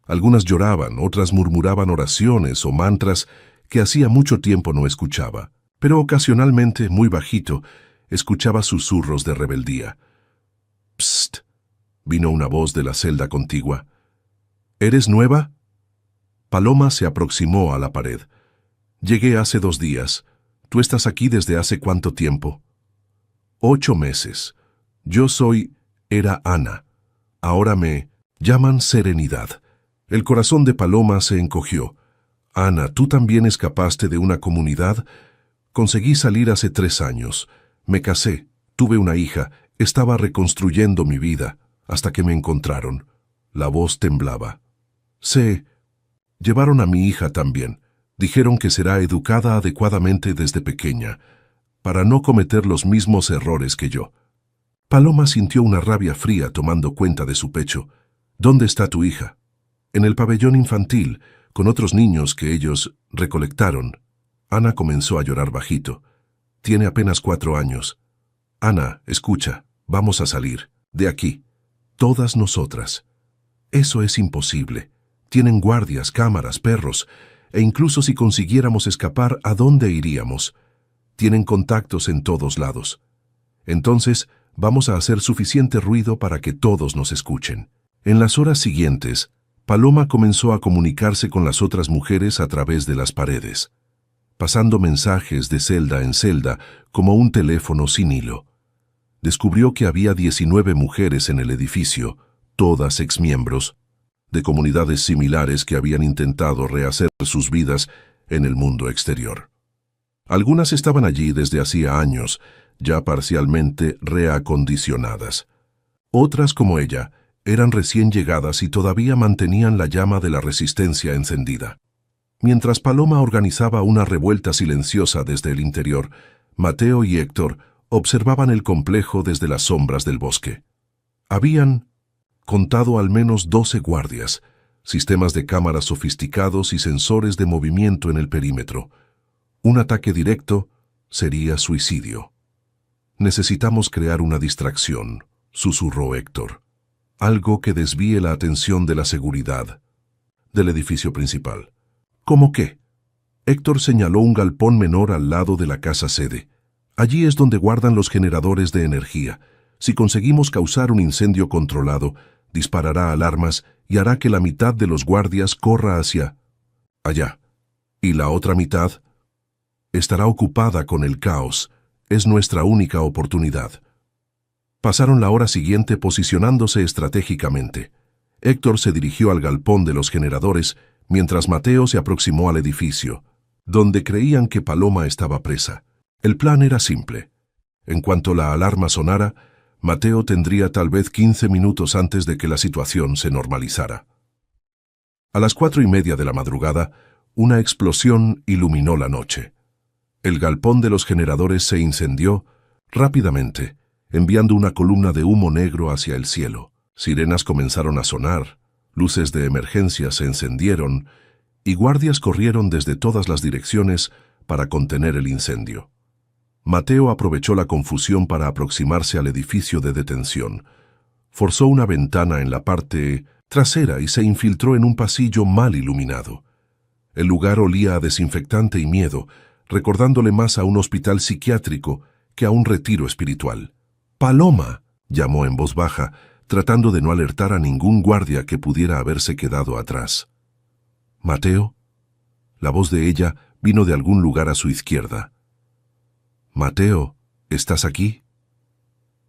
Speaker 1: Algunas lloraban, otras murmuraban oraciones o mantras que hacía mucho tiempo no escuchaba, pero ocasionalmente, muy bajito, escuchaba susurros de rebeldía. «Psst», vino una voz de la celda contigua. «¿Eres nueva?» Paloma se aproximó a la pared. «Llegué hace 2 días. ¿Tú estás aquí desde hace cuánto tiempo?» 8 meses. Era Ana. Ahora me llaman Serenidad. El corazón de Paloma se encogió. «Ana, ¿tú también escapaste de una comunidad?» «Conseguí salir hace 3 años. Me casé, tuve una hija, estaba reconstruyendo mi vida, hasta que me encontraron». La voz temblaba. Llevaron a mi hija también. Dijeron que será educada adecuadamente desde pequeña, para no cometer los mismos errores que yo. Paloma sintió una rabia fría tomando cuenta de su pecho. «¿Dónde está tu hija?» «En el pabellón infantil, con otros niños que ellos recolectaron». Ana comenzó a llorar bajito. «Tiene apenas 4 años. Ana, escucha, vamos a salir. De aquí. Todas nosotras». «Eso es imposible. Tienen guardias, cámaras, perros, e incluso si consiguiéramos escapar, ¿a dónde iríamos? Tienen contactos en todos lados. Entonces, vamos a hacer suficiente ruido para que todos nos escuchen». En las horas siguientes, Paloma comenzó a comunicarse con las otras mujeres a través de las paredes, pasando mensajes de celda en celda como un teléfono sin hilo. Descubrió que había 19 mujeres en el edificio, todas exmiembros, de comunidades similares que habían intentado rehacer sus vidas en el mundo exterior. Algunas estaban allí desde hacía años, ya parcialmente reacondicionadas. Otras, como ella, eran recién llegadas y todavía mantenían la llama de la resistencia encendida. Mientras Paloma organizaba una revuelta silenciosa desde el interior, Mateo y Héctor observaban el complejo desde las sombras del bosque. Habían contado al menos 12 guardias, sistemas de cámaras sofisticados y sensores de movimiento en el perímetro. Un ataque directo sería suicidio. «Necesitamos crear una distracción», susurró Héctor. «Algo que desvíe la atención de la seguridad del edificio principal». «¿Cómo qué?» Héctor señaló un galpón menor al lado de la casa sede. «Allí es donde guardan los generadores de energía. Si conseguimos causar un incendio controlado, disparará alarmas y hará que la mitad de los guardias corra hacia allá. Y la otra mitad estará ocupada con el caos. Es nuestra única oportunidad». Pasaron la hora siguiente posicionándose estratégicamente. Héctor se dirigió al galpón de los generadores, mientras Mateo se aproximó al edificio, donde creían que Paloma estaba presa. El plan era simple. En cuanto la alarma sonara, Mateo tendría tal vez 15 minutos antes de que la situación se normalizara. A las 4:30 de la madrugada, una explosión iluminó la noche. El galpón de los generadores se incendió rápidamente, enviando una columna de humo negro hacia el cielo. Sirenas comenzaron a sonar, luces de emergencia se encendieron y guardias corrieron desde todas las direcciones para contener el incendio. Mateo aprovechó la confusión para aproximarse al edificio de detención. Forzó una ventana en la parte trasera y se infiltró en un pasillo mal iluminado. El lugar olía a desinfectante y miedo, recordándole más a un hospital psiquiátrico que a un retiro espiritual. «¡Paloma!», llamó en voz baja, tratando de no alertar a ningún guardia que pudiera haberse quedado atrás. «¿Mateo?». La voz de ella vino de algún lugar a su izquierda. «Mateo, ¿estás aquí?»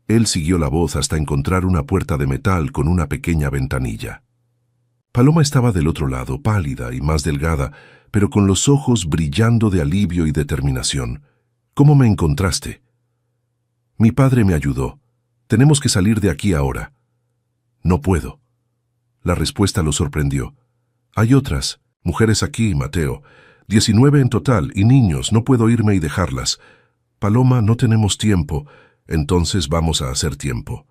Speaker 1: Él siguió la voz hasta encontrar una puerta de metal con una pequeña ventanilla. Paloma estaba del otro lado, pálida y más delgada, pero con los ojos brillando de alivio y determinación. «¿Cómo me encontraste?» «Mi padre me ayudó. Tenemos que salir de aquí ahora». «No puedo». La respuesta lo sorprendió. «Hay otras mujeres aquí, Mateo. 19 en total, y niños, no puedo irme y dejarlas. Paloma, no tenemos tiempo, entonces vamos a hacer tiempo».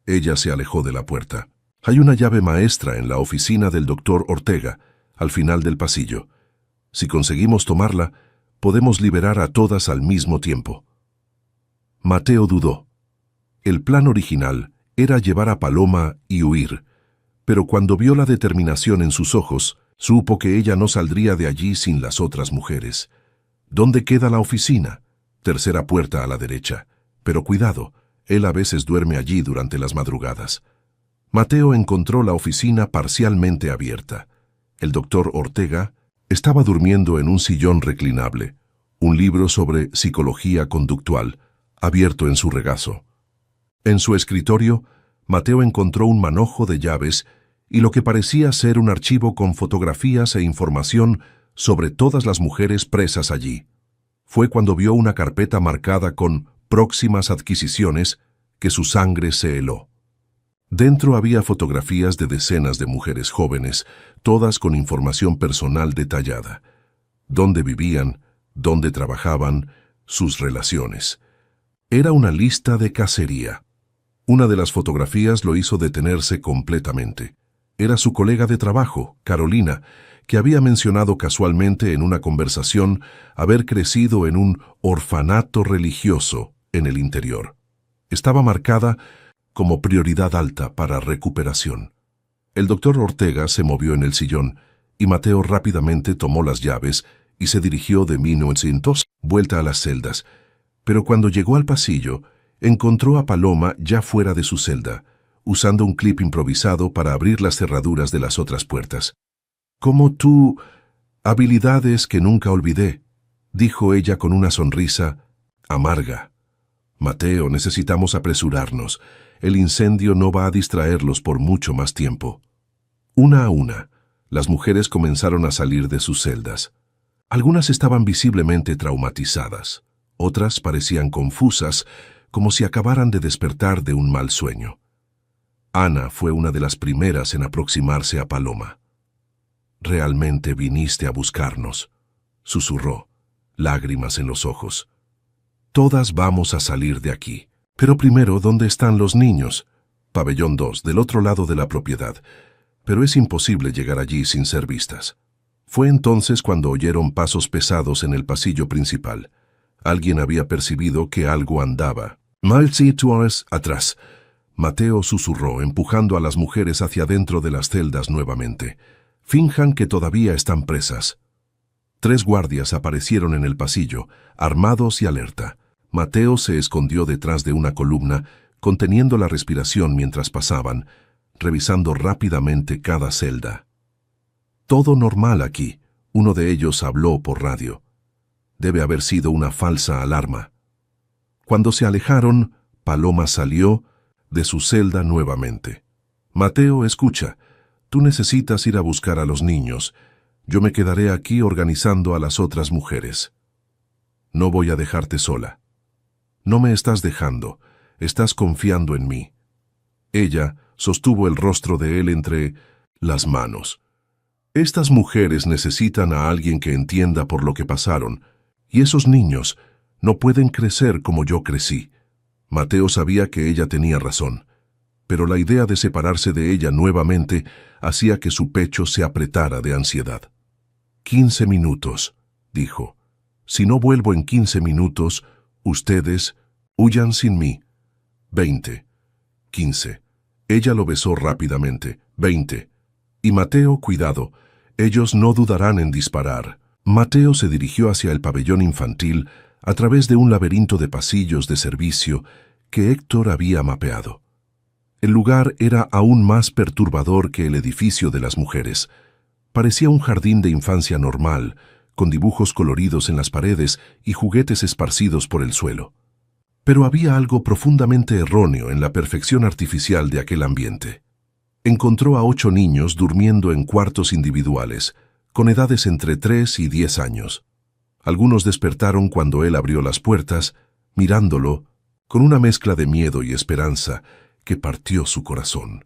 Speaker 1: Ella se alejó de la puerta. «Hay una llave maestra en la oficina del doctor Ortega, al final del pasillo. Si conseguimos tomarla, podemos liberar a todas al mismo tiempo». Mateo dudó. El plan original era llevar a Paloma y huir, pero cuando vio la determinación en sus ojos, supo que ella no saldría de allí sin las otras mujeres. «¿Dónde queda la oficina?» «Tercera puerta a la derecha. Pero cuidado, él a veces duerme allí durante las madrugadas». Mateo encontró la oficina parcialmente abierta. El doctor Ortega estaba durmiendo en un sillón reclinable, un libro sobre psicología conductual, abierto en su regazo. En su escritorio, Mateo encontró un manojo de llaves y lo que parecía ser un archivo con fotografías e información sobre todas las mujeres presas allí. Fue cuando vio una carpeta marcada con «próximas adquisiciones» que su sangre se heló. Dentro había fotografías de decenas de mujeres jóvenes, todas con información personal detallada. Dónde vivían, dónde trabajaban, sus relaciones. Era una lista de cacería. Una de las fotografías lo hizo detenerse completamente. Era su colega de trabajo, Carolina, que había mencionado casualmente en una conversación haber crecido en un orfanato religioso en el interior. Estaba marcada como prioridad alta para recuperación. El doctor Ortega se movió en el sillón y Mateo rápidamente tomó las llaves y se dirigió de 1900 vuelta a las celdas. Pero cuando llegó al pasillo, encontró a Paloma ya fuera de su celda, usando un clip improvisado para abrir las cerraduras de las otras puertas. «Como tú, habilidades que nunca olvidé», dijo ella con una sonrisa amarga. «Mateo, necesitamos apresurarnos. El incendio no va a distraerlos por mucho más tiempo». Una a una, las mujeres comenzaron a salir de sus celdas. Algunas estaban visiblemente traumatizadas, otras parecían confusas, como si acabaran de despertar de un mal sueño. Ana fue una de las primeras en aproximarse a Paloma. «Realmente viniste a buscarnos», susurró, lágrimas en los ojos. «Todas vamos a salir de aquí. Pero primero, ¿dónde están los niños?» «Pabellón 2, del otro lado de la propiedad. Pero es imposible llegar allí sin ser vistas». Fue entonces cuando oyeron pasos pesados en el pasillo principal. Alguien había percibido que algo andaba. «Mal situadas atrás», Mateo susurró, empujando a las mujeres hacia dentro de las celdas nuevamente. «Finjan que todavía están presas». 3 guardias aparecieron en el pasillo, armados y alerta. Mateo se escondió detrás de una columna, conteniendo la respiración mientras pasaban, revisando rápidamente cada celda. «Todo normal aquí», uno de ellos habló por radio. «Debe haber sido una falsa alarma». Cuando se alejaron, Paloma salió de su celda nuevamente. «Mateo, escucha, tú necesitas ir a buscar a los niños. Yo me quedaré aquí organizando a las otras mujeres. No voy a dejarte sola». «No me estás dejando, estás confiando en mí». Ella sostuvo el rostro de él entre las manos. «Estas mujeres necesitan a alguien que entienda por lo que pasaron, y esos niños no pueden crecer como yo crecí». Mateo sabía que ella tenía razón, pero la idea de separarse de ella nuevamente hacía que su pecho se apretara de ansiedad. 15 minutos, dijo. «Si no vuelvo en 15 minutos, ustedes huyan sin mí». 20. 15. Ella lo besó rápidamente. 20. «Y Mateo, cuidado, ellos no dudarán en disparar». Mateo se dirigió hacia el pabellón infantil a través de un laberinto de pasillos de servicio que Héctor había mapeado. El lugar era aún más perturbador que el edificio de las mujeres. Parecía un jardín de infancia normal, con dibujos coloridos en las paredes y juguetes esparcidos por el suelo. Pero había algo profundamente erróneo en la perfección artificial de aquel ambiente. Encontró a 8 niños durmiendo en cuartos individuales, con edades entre 3 y 10 años. Algunos despertaron cuando él abrió las puertas, mirándolo, con una mezcla de miedo y esperanza que partió su corazón.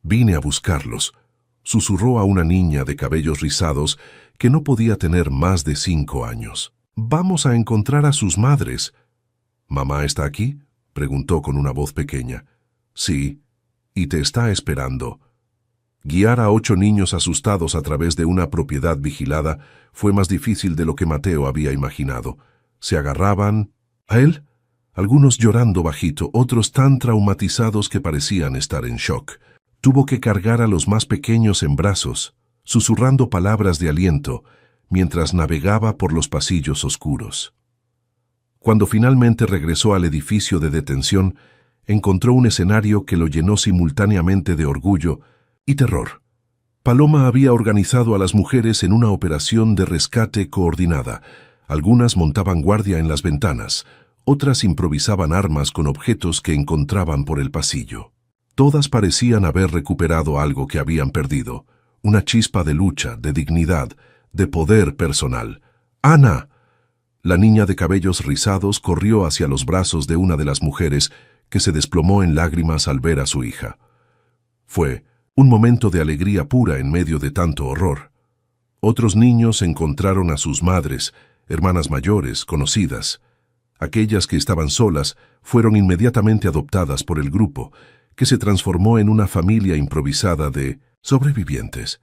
Speaker 1: «Vine a buscarlos», susurró a una niña de cabellos rizados que no podía tener más de 5 años. «Vamos a encontrar a sus madres». «¿Mamá está aquí?», preguntó con una voz pequeña. «Sí, y te está esperando». Guiar a 8 niños asustados a través de una propiedad vigilada fue más difícil de lo que Mateo había imaginado. Se agarraban a él, algunos llorando bajito, otros tan traumatizados que parecían estar en shock. Tuvo que cargar a los más pequeños en brazos, susurrando palabras de aliento, mientras navegaba por los pasillos oscuros. Cuando finalmente regresó al edificio de detención, encontró un escenario que lo llenó simultáneamente de orgullo y terror. Paloma había organizado a las mujeres en una operación de rescate coordinada. Algunas montaban guardia en las ventanas, otras improvisaban armas con objetos que encontraban por el pasillo. Todas parecían haber recuperado algo que habían perdido, una chispa de lucha, de dignidad, de poder personal. «¡Ana!». La niña de cabellos rizados corrió hacia los brazos de una de las mujeres, que se desplomó en lágrimas al ver a su hija. Fue un momento de alegría pura en medio de tanto horror. Otros niños encontraron a sus madres, hermanas mayores, conocidas. Aquellas que estaban solas fueron inmediatamente adoptadas por el grupo, que se transformó en una familia improvisada de sobrevivientes.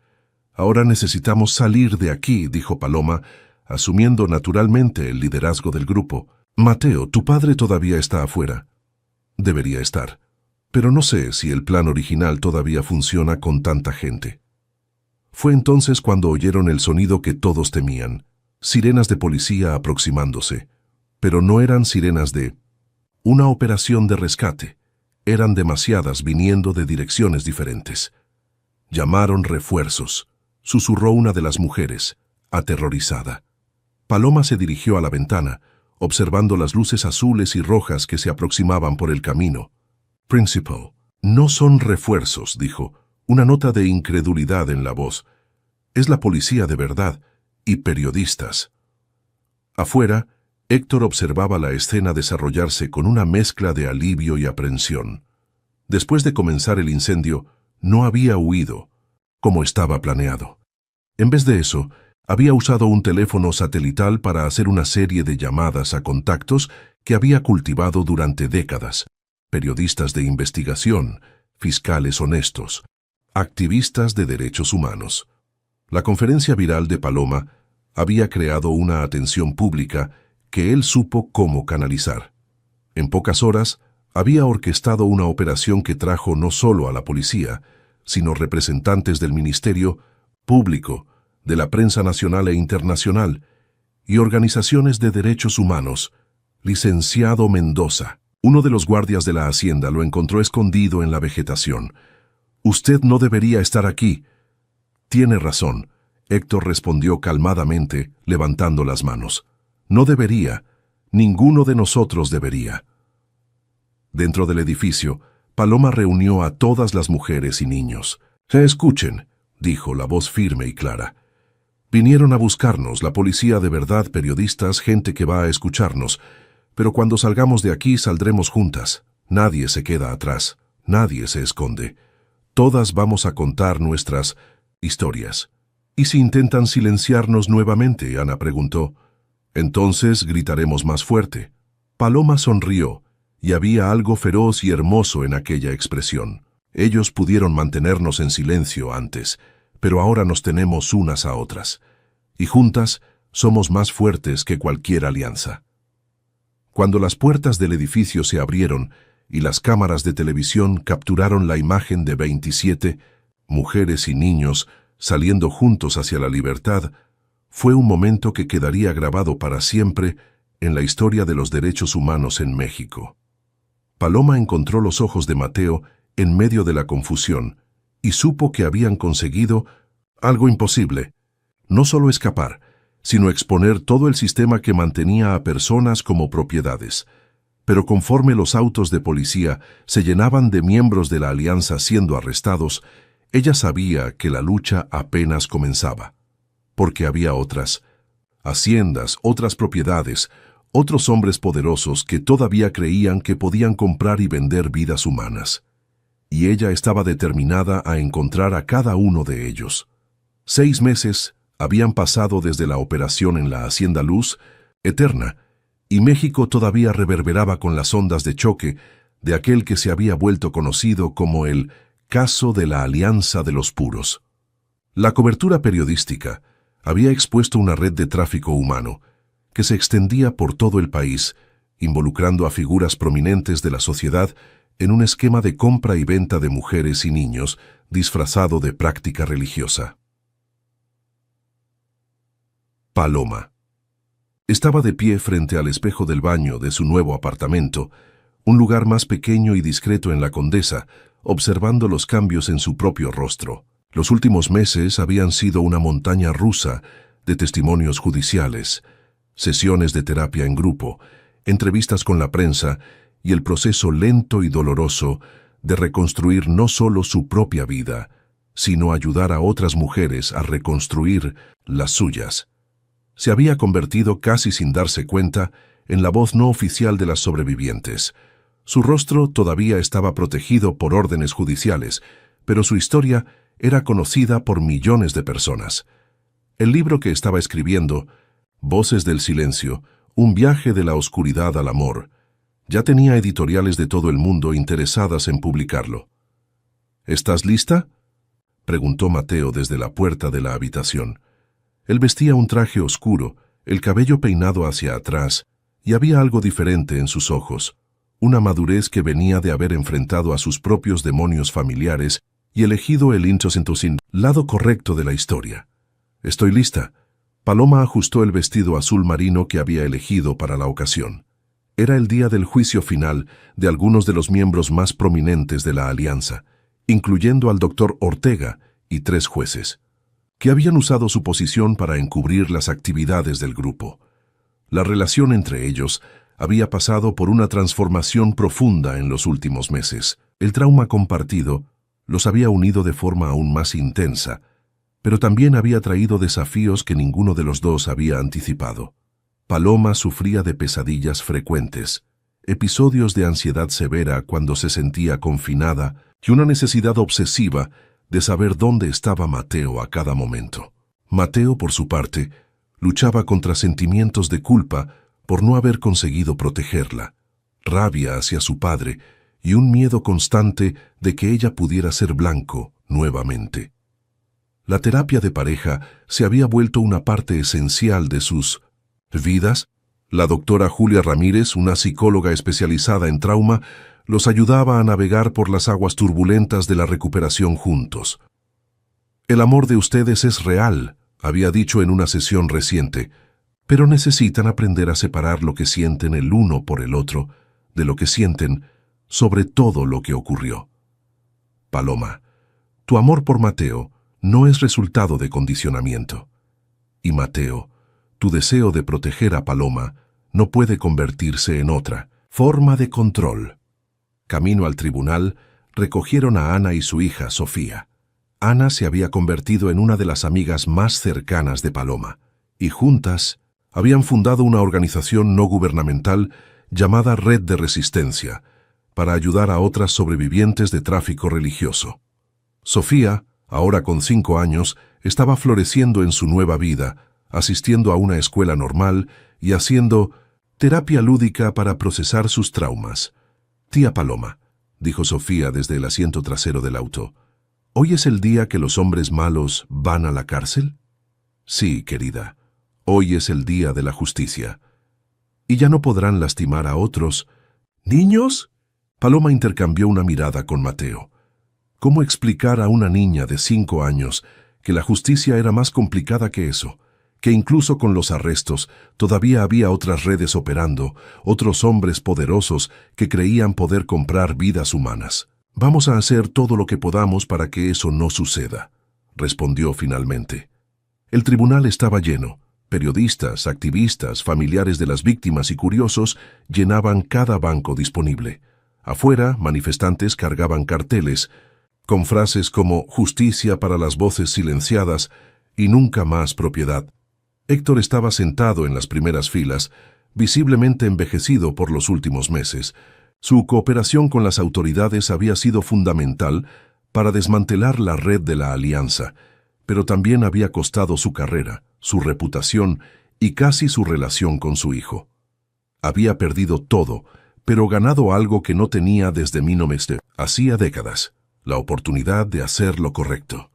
Speaker 1: «Ahora necesitamos salir de aquí», dijo Paloma, asumiendo naturalmente el liderazgo del grupo. «Mateo, tu padre todavía está afuera». «Debería estar. Pero no sé si el plan original todavía funciona con tanta gente». Fue entonces cuando oyeron el sonido que todos temían, sirenas de policía aproximándose. Pero no eran sirenas de una operación de rescate. Eran demasiadas viniendo de direcciones diferentes. «Llamaron refuerzos», susurró una de las mujeres, aterrorizada. Paloma se dirigió a la ventana, observando las luces azules y rojas que se aproximaban por el camino. «Principal, no son refuerzos», dijo, una nota de incredulidad en la voz. «Es la policía de verdad, y periodistas». Afuera, Héctor observaba la escena desarrollarse con una mezcla de alivio y aprensión. Después de comenzar el incendio, no había huido, como estaba planeado. En vez de eso, había usado un teléfono satelital para hacer una serie de llamadas a contactos que había cultivado durante décadas. Periodistas de investigación, fiscales honestos, activistas de derechos humanos. La conferencia viral de Paloma había creado una atención pública que él supo cómo canalizar. En pocas horas, había orquestado una operación que trajo no solo a la policía, sino representantes del ministerio, público, de la prensa nacional e internacional, y organizaciones de derechos humanos. Licenciado Mendoza, uno de los guardias de la hacienda, lo encontró escondido en la vegetación. «Usted no debería estar aquí». «Tiene razón», Héctor respondió calmadamente, levantando las manos. «No debería. Ninguno de nosotros debería». Dentro del edificio, Paloma reunió a todas las mujeres y niños. «Escuchen», dijo la voz firme y clara. «Vinieron a buscarnos, la policía de verdad, periodistas, gente que va a escucharnos. Pero cuando salgamos de aquí saldremos juntas. Nadie se queda atrás, nadie se esconde. Todas vamos a contar nuestras historias». «¿Y si intentan silenciarnos nuevamente?», Ana preguntó. «Entonces gritaremos más fuerte». Paloma sonrió, y había algo feroz y hermoso en aquella expresión. «Ellos pudieron mantenernos en silencio antes, pero ahora nos tenemos unas a otras. Y juntas somos más fuertes que cualquier alianza». Cuando las puertas del edificio se abrieron y las cámaras de televisión capturaron la imagen de 27 mujeres y niños saliendo juntos hacia la libertad, fue un momento que quedaría grabado para siempre en la historia de los derechos humanos en México. Paloma encontró los ojos de Mateo en medio de la confusión y supo que habían conseguido algo imposible. No solo escapar, sino exponer todo el sistema que mantenía a personas como propiedades. Pero conforme los autos de policía se llenaban de miembros de la alianza siendo arrestados, ella sabía que la lucha apenas comenzaba. Porque había otras haciendas, otras propiedades, otros hombres poderosos que todavía creían que podían comprar y vender vidas humanas. Y ella estaba determinada a encontrar a cada uno de ellos. 6 meses habían pasado desde la operación en la Hacienda Luz Eterna, y México todavía reverberaba con las ondas de choque de aquel que se había vuelto conocido como el caso de la Alianza de los Puros. La cobertura periodística había expuesto una red de tráfico humano que se extendía por todo el país, involucrando a figuras prominentes de la sociedad en un esquema de compra y venta de mujeres y niños disfrazado de práctica religiosa. Paloma. Estaba de pie frente al espejo del baño de su nuevo apartamento, un lugar más pequeño y discreto en la Condesa, observando los cambios en su propio rostro. Los últimos meses habían sido una montaña rusa de testimonios judiciales, sesiones de terapia en grupo, entrevistas con la prensa y el proceso lento y doloroso de reconstruir no solo su propia vida, sino ayudar a otras mujeres a reconstruir las suyas. Se había convertido, casi sin darse cuenta, en la voz no oficial de las sobrevivientes. Su rostro todavía estaba protegido por órdenes judiciales, pero su historia era conocida por millones de personas. El libro que estaba escribiendo, Voces del Silencio, un viaje de la oscuridad al amor, ya tenía editoriales de todo el mundo interesadas en publicarlo. ¿Estás lista?, preguntó Mateo desde la puerta de la habitación. Él vestía un traje oscuro, el cabello peinado hacia atrás, y había algo diferente en sus ojos, una madurez que venía de haber enfrentado a sus propios demonios familiares y elegido el lado correcto de la historia. «Estoy lista». Paloma ajustó el vestido azul marino que había elegido para la ocasión. Era el día del juicio final de algunos de los miembros más prominentes de la alianza, incluyendo al doctor Ortega y 3 jueces, que habían usado su posición para encubrir las actividades del grupo. La relación entre ellos había pasado por una transformación profunda en los últimos meses. El trauma compartido los había unido de forma aún más intensa, pero también había traído desafíos que ninguno de los dos había anticipado. Paloma sufría de pesadillas frecuentes, episodios de ansiedad severa cuando se sentía confinada y una necesidad obsesiva de saber dónde estaba Mateo a cada momento. Mateo, por su parte, luchaba contra sentimientos de culpa por no haber conseguido protegerla, rabia hacia su padre y un miedo constante de que ella pudiera ser blanco nuevamente. La terapia de pareja se había vuelto una parte esencial de sus vidas. La doctora Julia Ramírez, una psicóloga especializada en trauma, los ayudaba a navegar por las aguas turbulentas de la recuperación juntos. «El amor de ustedes es real», había dicho en una sesión reciente, «pero necesitan aprender a separar lo que sienten el uno por el otro de lo que sienten sobre todo lo que ocurrió. Paloma, tu amor por Mateo no es resultado de condicionamiento. Y Mateo, tu deseo de proteger a Paloma no puede convertirse en otra forma de control». Camino al tribunal, recogieron a Ana y su hija, Sofía. Ana se había convertido en una de las amigas más cercanas de Paloma, y juntas habían fundado una organización no gubernamental llamada Red de Resistencia, para ayudar a otras sobrevivientes de tráfico religioso. Sofía, ahora con 5 años, estaba floreciendo en su nueva vida, asistiendo a una escuela normal y haciendo terapia lúdica para procesar sus traumas. «Tía Paloma», dijo Sofía desde el asiento trasero del auto, «¿hoy es el día que los hombres malos van a la cárcel?» «Sí, querida, hoy es el día de la justicia. Y ya no podrán lastimar a otros». «¿Niños?» Paloma intercambió una mirada con Mateo. ¿Cómo explicar a una niña de 5 años que la justicia era más complicada que eso? Que incluso con los arrestos todavía había otras redes operando, otros hombres poderosos que creían poder comprar vidas humanas. «Vamos a hacer todo lo que podamos para que eso no suceda», respondió finalmente. El tribunal estaba lleno, Periodistas, activistas, familiares de las víctimas y curiosos llenaban cada banco disponible. Afuera, manifestantes cargaban carteles con frases como «Justicia para las voces silenciadas» y «Nunca más propiedad». Héctor estaba sentado en las primeras filas, visiblemente envejecido por los últimos meses. Su cooperación con las autoridades había sido fundamental para desmantelar la red de la Alianza, pero también había costado su carrera, su reputación y casi su relación con su hijo. Había perdido todo, pero ganado algo que no tenía desde 1900, hacía décadas, la oportunidad de hacer lo correcto.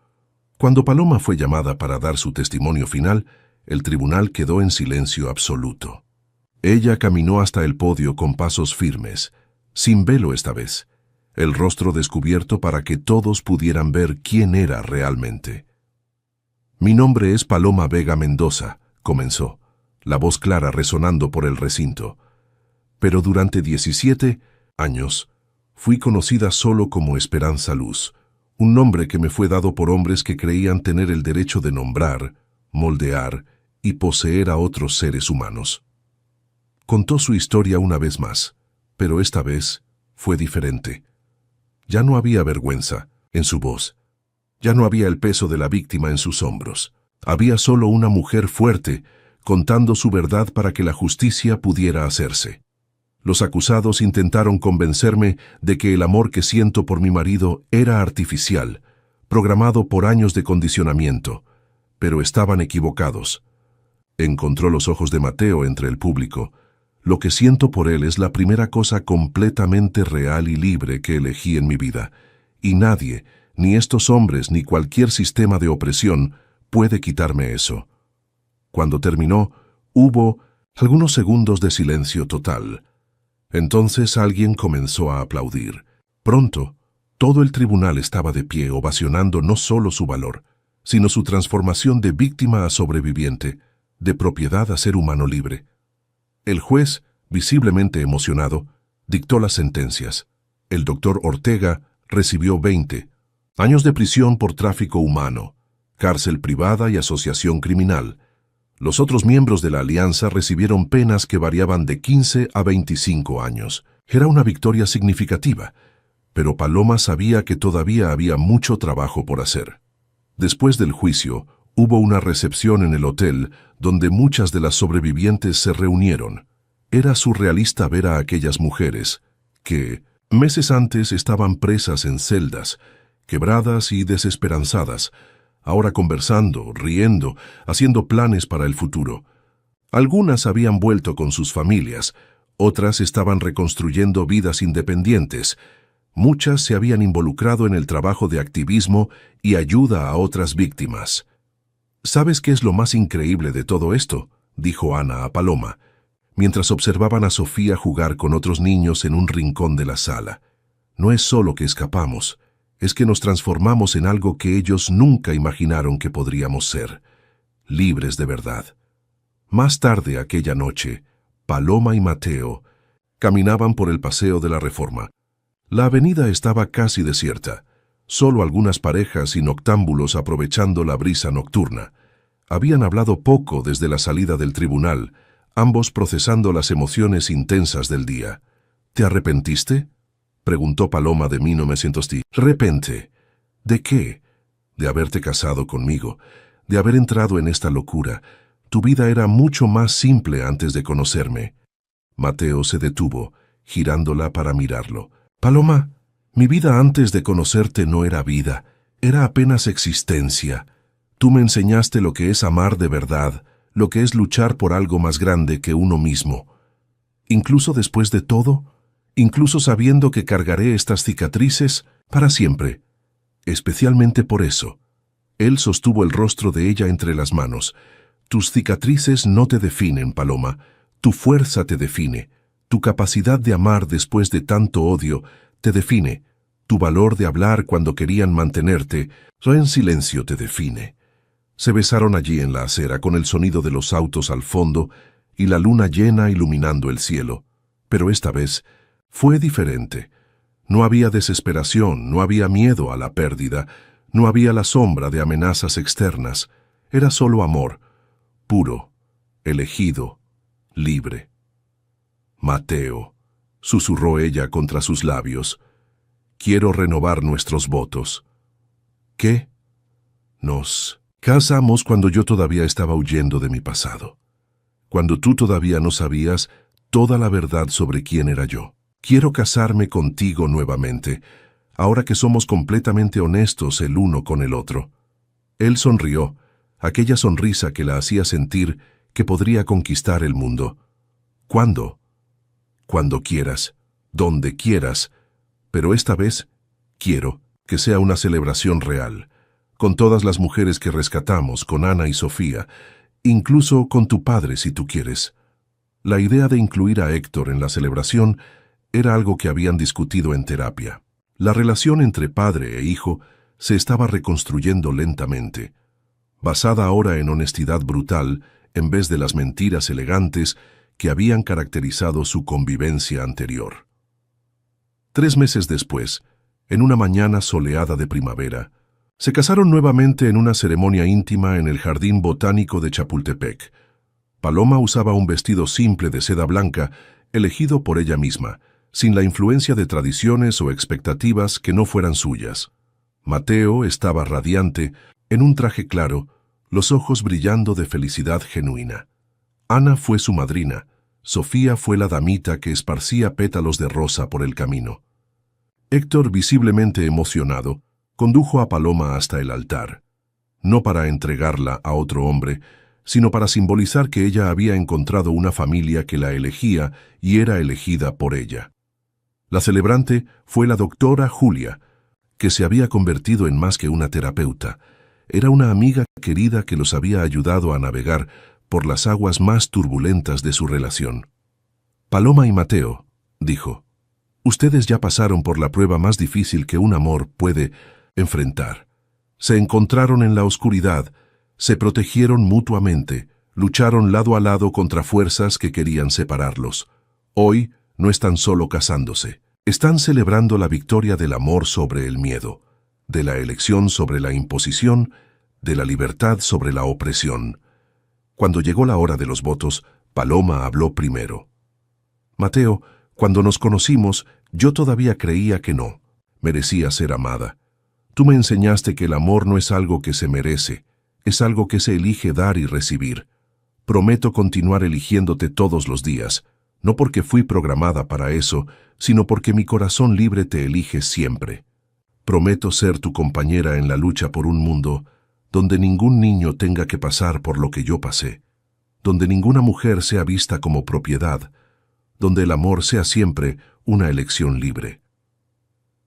Speaker 1: Cuando Paloma fue llamada para dar su testimonio final, el tribunal quedó en silencio absoluto. Ella caminó hasta el podio con pasos firmes, sin velo esta vez, el rostro descubierto para que todos pudieran ver quién era realmente. «Mi nombre es Paloma Vega Mendoza», comenzó, la voz clara resonando por el recinto. «Pero durante 17 años fui conocida solo como Esperanza Luz, un nombre que me fue dado por hombres que creían tener el derecho de nombrar, moldear y poseer a otros seres humanos». Contó su historia una vez más, pero esta vez fue diferente. Ya no había vergüenza en su voz. Ya no había el peso de la víctima en sus hombros. Había solo una mujer fuerte, contando su verdad para que la justicia pudiera hacerse. Los acusados intentaron convencerme de que el amor que siento por mi marido era artificial, programado por años de condicionamiento, pero estaban equivocados. Encontró los ojos de Mateo entre el público. Lo que siento por él es la primera cosa completamente real y libre que elegí en mi vida, y nadie, ni estos hombres ni cualquier sistema de opresión, puede quitarme eso. Cuando terminó, hubo algunos segundos de silencio total. Entonces alguien comenzó a aplaudir. Pronto, todo el tribunal estaba de pie ovacionando no solo su valor, sino su transformación de víctima a sobreviviente, de propiedad a ser humano libre. El juez, visiblemente emocionado, dictó las sentencias. El doctor Ortega recibió 20 años de prisión por tráfico humano, cárcel privada y asociación criminal. Los otros miembros de la alianza recibieron penas que variaban de 15 a 25 años. Era una victoria significativa, pero Paloma sabía que todavía había mucho trabajo por hacer. Después del juicio, hubo una recepción en el hotel donde muchas de las sobrevivientes se reunieron. Era surrealista ver a aquellas mujeres que, meses antes, estaban presas en celdas, quebradas y desesperanzadas, ahora conversando, riendo, haciendo planes para el futuro. Algunas habían vuelto con sus familias, otras estaban reconstruyendo vidas independientes, muchas se habían involucrado en el trabajo de activismo y ayuda a otras víctimas. «¿Sabes qué es lo más increíble de todo esto?», dijo Ana a Paloma, mientras observaban a Sofía jugar con otros niños en un rincón de la sala. «No es solo que escapamos, es que nos transformamos en algo que ellos nunca imaginaron que podríamos ser, libres de verdad». Más tarde aquella noche, Paloma y Mateo caminaban por el Paseo de la Reforma. La avenida estaba casi desierta, solo algunas parejas y noctámbulos aprovechando la brisa nocturna. Habían hablado poco desde la salida del tribunal, ambos procesando las emociones intensas del día. «¿Te arrepentiste?», preguntó Paloma de 1900. «Repente. ¿De qué?». «De haberte casado conmigo, de haber entrado en esta locura. Tu vida era mucho más simple antes de conocerme». Mateo se detuvo, girándola para mirarlo. «Paloma, mi vida antes de conocerte no era vida, era apenas existencia. Tú me enseñaste lo que es amar de verdad, lo que es luchar por algo más grande que uno mismo. Incluso después de todo, incluso sabiendo que cargaré estas cicatrices para siempre. Especialmente por eso». Él sostuvo el rostro de ella entre las manos. «Tus cicatrices no te definen, Paloma. Tu fuerza te define. Tu capacidad de amar después de tanto odio te define. Tu valor de hablar cuando querían mantenerte en silencio te define». Se besaron allí en la acera con el sonido de los autos al fondo y la luna llena iluminando el cielo. Pero esta vez fue diferente. No había desesperación, no había miedo a la pérdida, no había la sombra de amenazas externas. Era solo amor, puro, elegido, libre. Mateo, susurró ella contra sus labios, quiero renovar nuestros votos. ¿Qué? Nos casamos cuando yo todavía estaba huyendo de mi pasado, cuando tú todavía no sabías toda la verdad sobre quién era yo. Quiero casarme contigo nuevamente, ahora que somos completamente honestos el uno con el otro. Él sonrió, aquella sonrisa que la hacía sentir que podría conquistar el mundo. ¿Cuándo? Cuando quieras, donde quieras, pero esta vez quiero que sea una celebración real, con todas las mujeres que rescatamos, con Ana y Sofía, incluso con tu padre si tú quieres. La idea de incluir a Héctor en la celebración era algo que habían discutido en terapia. La relación entre padre e hijo se estaba reconstruyendo lentamente, basada ahora en honestidad brutal en vez de las mentiras elegantes que habían caracterizado su convivencia anterior. 3 meses después, en una mañana soleada de primavera, se casaron nuevamente en una ceremonia íntima en el Jardín Botánico de Chapultepec. Paloma usaba un vestido simple de seda blanca, elegido por ella misma, sin la influencia de tradiciones o expectativas que no fueran suyas. Mateo estaba radiante, en un traje claro, los ojos brillando de felicidad genuina. Ana fue su madrina, Sofía fue la damita que esparcía pétalos de rosa por el camino. Héctor, visiblemente emocionado, condujo a Paloma hasta el altar, no para entregarla a otro hombre, sino para simbolizar que ella había encontrado una familia que la elegía y era elegida por ella. La celebrante fue la doctora Julia, que se había convertido en más que una terapeuta. Era una amiga querida que los había ayudado a navegar por las aguas más turbulentas de su relación. Paloma y Mateo, dijo, ustedes ya pasaron por la prueba más difícil que un amor puede enfrentar. Se encontraron en la oscuridad, se protegieron mutuamente, lucharon lado a lado contra fuerzas que querían separarlos. Hoy no están solo casándose, están celebrando la victoria del amor sobre el miedo, de la elección sobre la imposición, de la libertad sobre la opresión. Cuando llegó la hora de los votos, Paloma habló primero. Mateo, cuando nos conocimos, yo todavía creía que no, merecía ser amada. Tú me enseñaste que el amor no es algo que se merece, es algo que se elige dar y recibir. Prometo continuar eligiéndote todos los días, no porque fui programada para eso, sino porque mi corazón libre te elige siempre. Prometo ser tu compañera en la lucha por un mundo donde ningún niño tenga que pasar por lo que yo pasé, donde ninguna mujer sea vista como propiedad, donde el amor sea siempre una elección libre.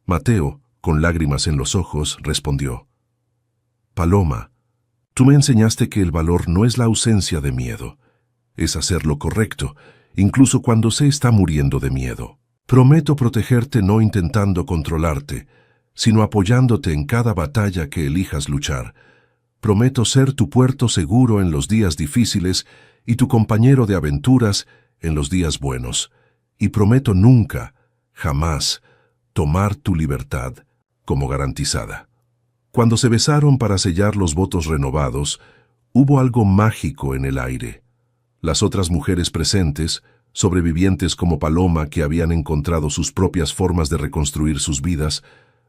Speaker 1: Mateo, con lágrimas en los ojos, respondió, Paloma, tú me enseñaste que el valor no es la ausencia de miedo, es hacer lo correcto, incluso cuando se está muriendo de miedo. Prometo protegerte no intentando controlarte, sino apoyándote en cada batalla que elijas luchar. Prometo ser tu puerto seguro en los días difíciles y tu compañero de aventuras en los días buenos. Y prometo nunca, jamás, tomar tu libertad como garantizada. Cuando se besaron para sellar los votos renovados, hubo algo mágico en el aire. Las otras mujeres presentes, sobrevivientes como Paloma que habían encontrado sus propias formas de reconstruir sus vidas,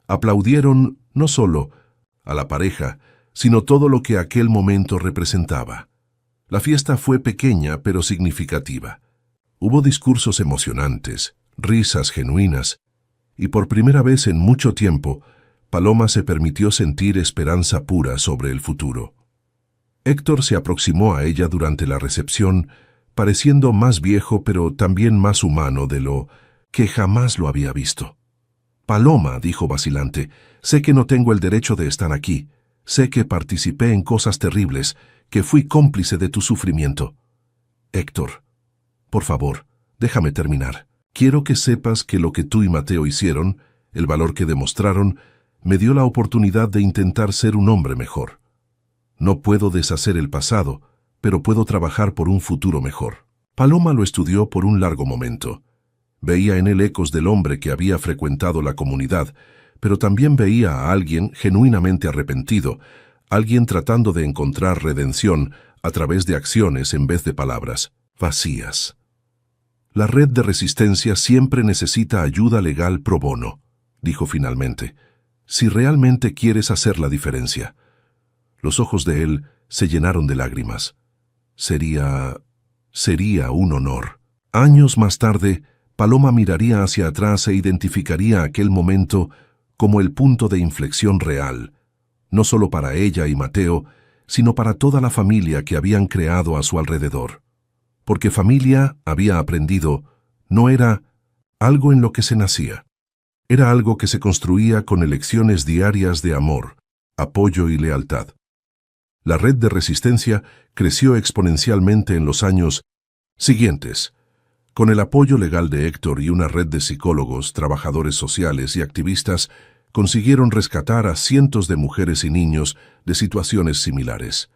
Speaker 1: aplaudieron no solo a la pareja, sino todo lo que aquel momento representaba. La fiesta fue pequeña pero significativa. Hubo discursos emocionantes, risas genuinas, y por primera vez en mucho tiempo, Paloma se permitió sentir esperanza pura sobre el futuro. Héctor se aproximó a ella durante la recepción, pareciendo más viejo pero también más humano de lo que jamás lo había visto. Paloma, dijo vacilante, sé que no tengo el derecho de estar aquí. Sé que participé en cosas terribles, que fui cómplice de tu sufrimiento. Héctor, por favor, déjame terminar. Quiero que sepas que lo que tú y Mateo hicieron, el valor que demostraron, me dio la oportunidad de intentar ser un hombre mejor. No puedo deshacer el pasado, pero puedo trabajar por un futuro mejor. Paloma lo estudió por un largo momento. Veía en él ecos del hombre que había frecuentado la comunidad, pero también veía a alguien genuinamente arrepentido, alguien tratando de encontrar redención, a través de acciones en vez de palabras vacías. La red de resistencia siempre necesita ayuda legal pro bono, dijo finalmente, si realmente quieres hacer la diferencia. Los ojos de él se llenaron de lágrimas. Sería un honor. Años más tarde, Paloma miraría hacia atrás e identificaría aquel momento como el punto de inflexión real, no solo para ella y Mateo, sino para toda la familia que habían creado a su alrededor. Porque familia, había aprendido, no era algo en lo que se nacía. Era algo que se construía con elecciones diarias de amor, apoyo y lealtad. La red de resistencia creció exponencialmente en los años siguientes. Con el apoyo legal de Héctor y una red de psicólogos, trabajadores sociales y activistas, consiguieron rescatar a cientos de mujeres y niños de situaciones similares.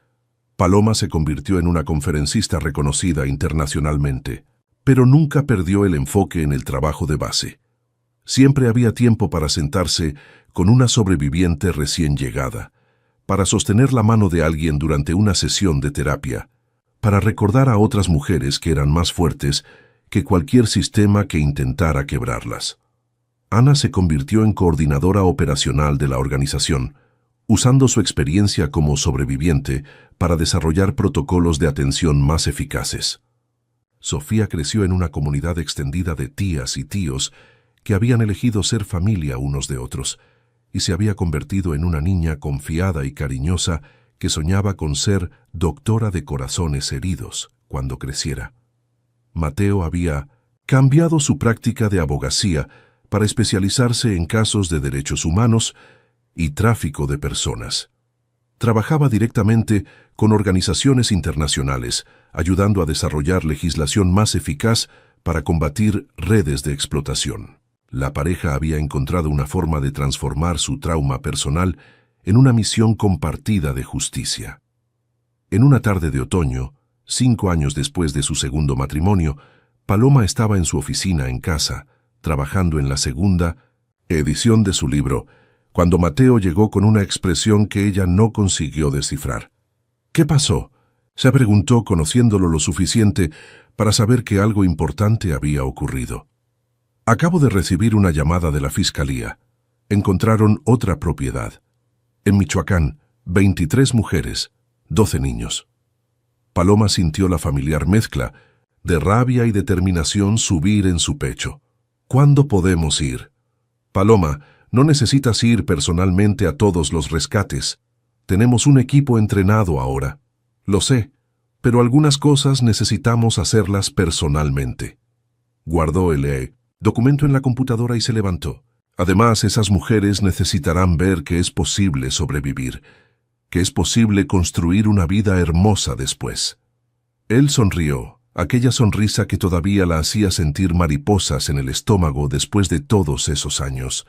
Speaker 1: Paloma se convirtió en una conferencista reconocida internacionalmente, pero nunca perdió el enfoque en el trabajo de base. Siempre había tiempo para sentarse con una sobreviviente recién llegada, para sostener la mano de alguien durante una sesión de terapia, para recordar a otras mujeres que eran más fuertes que cualquier sistema que intentara quebrarlas. Ana se convirtió en coordinadora operacional de la organización, usando su experiencia como sobreviviente para desarrollar protocolos de atención más eficaces. Sofía creció en una comunidad extendida de tías y tíos que habían elegido ser familia unos de otros, y se había convertido en una niña confiada y cariñosa que soñaba con ser doctora de corazones heridos cuando creciera. Mateo había cambiado su práctica de abogacía para especializarse en casos de derechos humanos y tráfico de personas. Trabajaba directamente con organizaciones internacionales, ayudando a desarrollar legislación más eficaz para combatir redes de explotación. La pareja había encontrado una forma de transformar su trauma personal en una misión compartida de justicia. En una tarde de otoño, 5 años después de su segundo matrimonio, Paloma estaba en su oficina en casa, trabajando en la segunda edición de su libro, cuando Mateo llegó con una expresión que ella no consiguió descifrar. ¿Qué pasó?, se preguntó, conociéndolo lo suficiente para saber que algo importante había ocurrido. Acabo de recibir una llamada de la fiscalía. Encontraron otra propiedad. En Michoacán, 23 mujeres, 12 niños. Paloma sintió la familiar mezcla de rabia y determinación subir en su pecho. ¿Cuándo podemos ir? Paloma, no necesitas ir personalmente a todos los rescates. Tenemos un equipo entrenado ahora. Lo sé, pero algunas cosas necesitamos hacerlas personalmente. Guardó el documento en la computadora y se levantó. Además, esas mujeres necesitarán ver que es posible sobrevivir, que es posible construir una vida hermosa después. Él sonrió, aquella sonrisa que todavía la hacía sentir mariposas en el estómago después de todos esos años.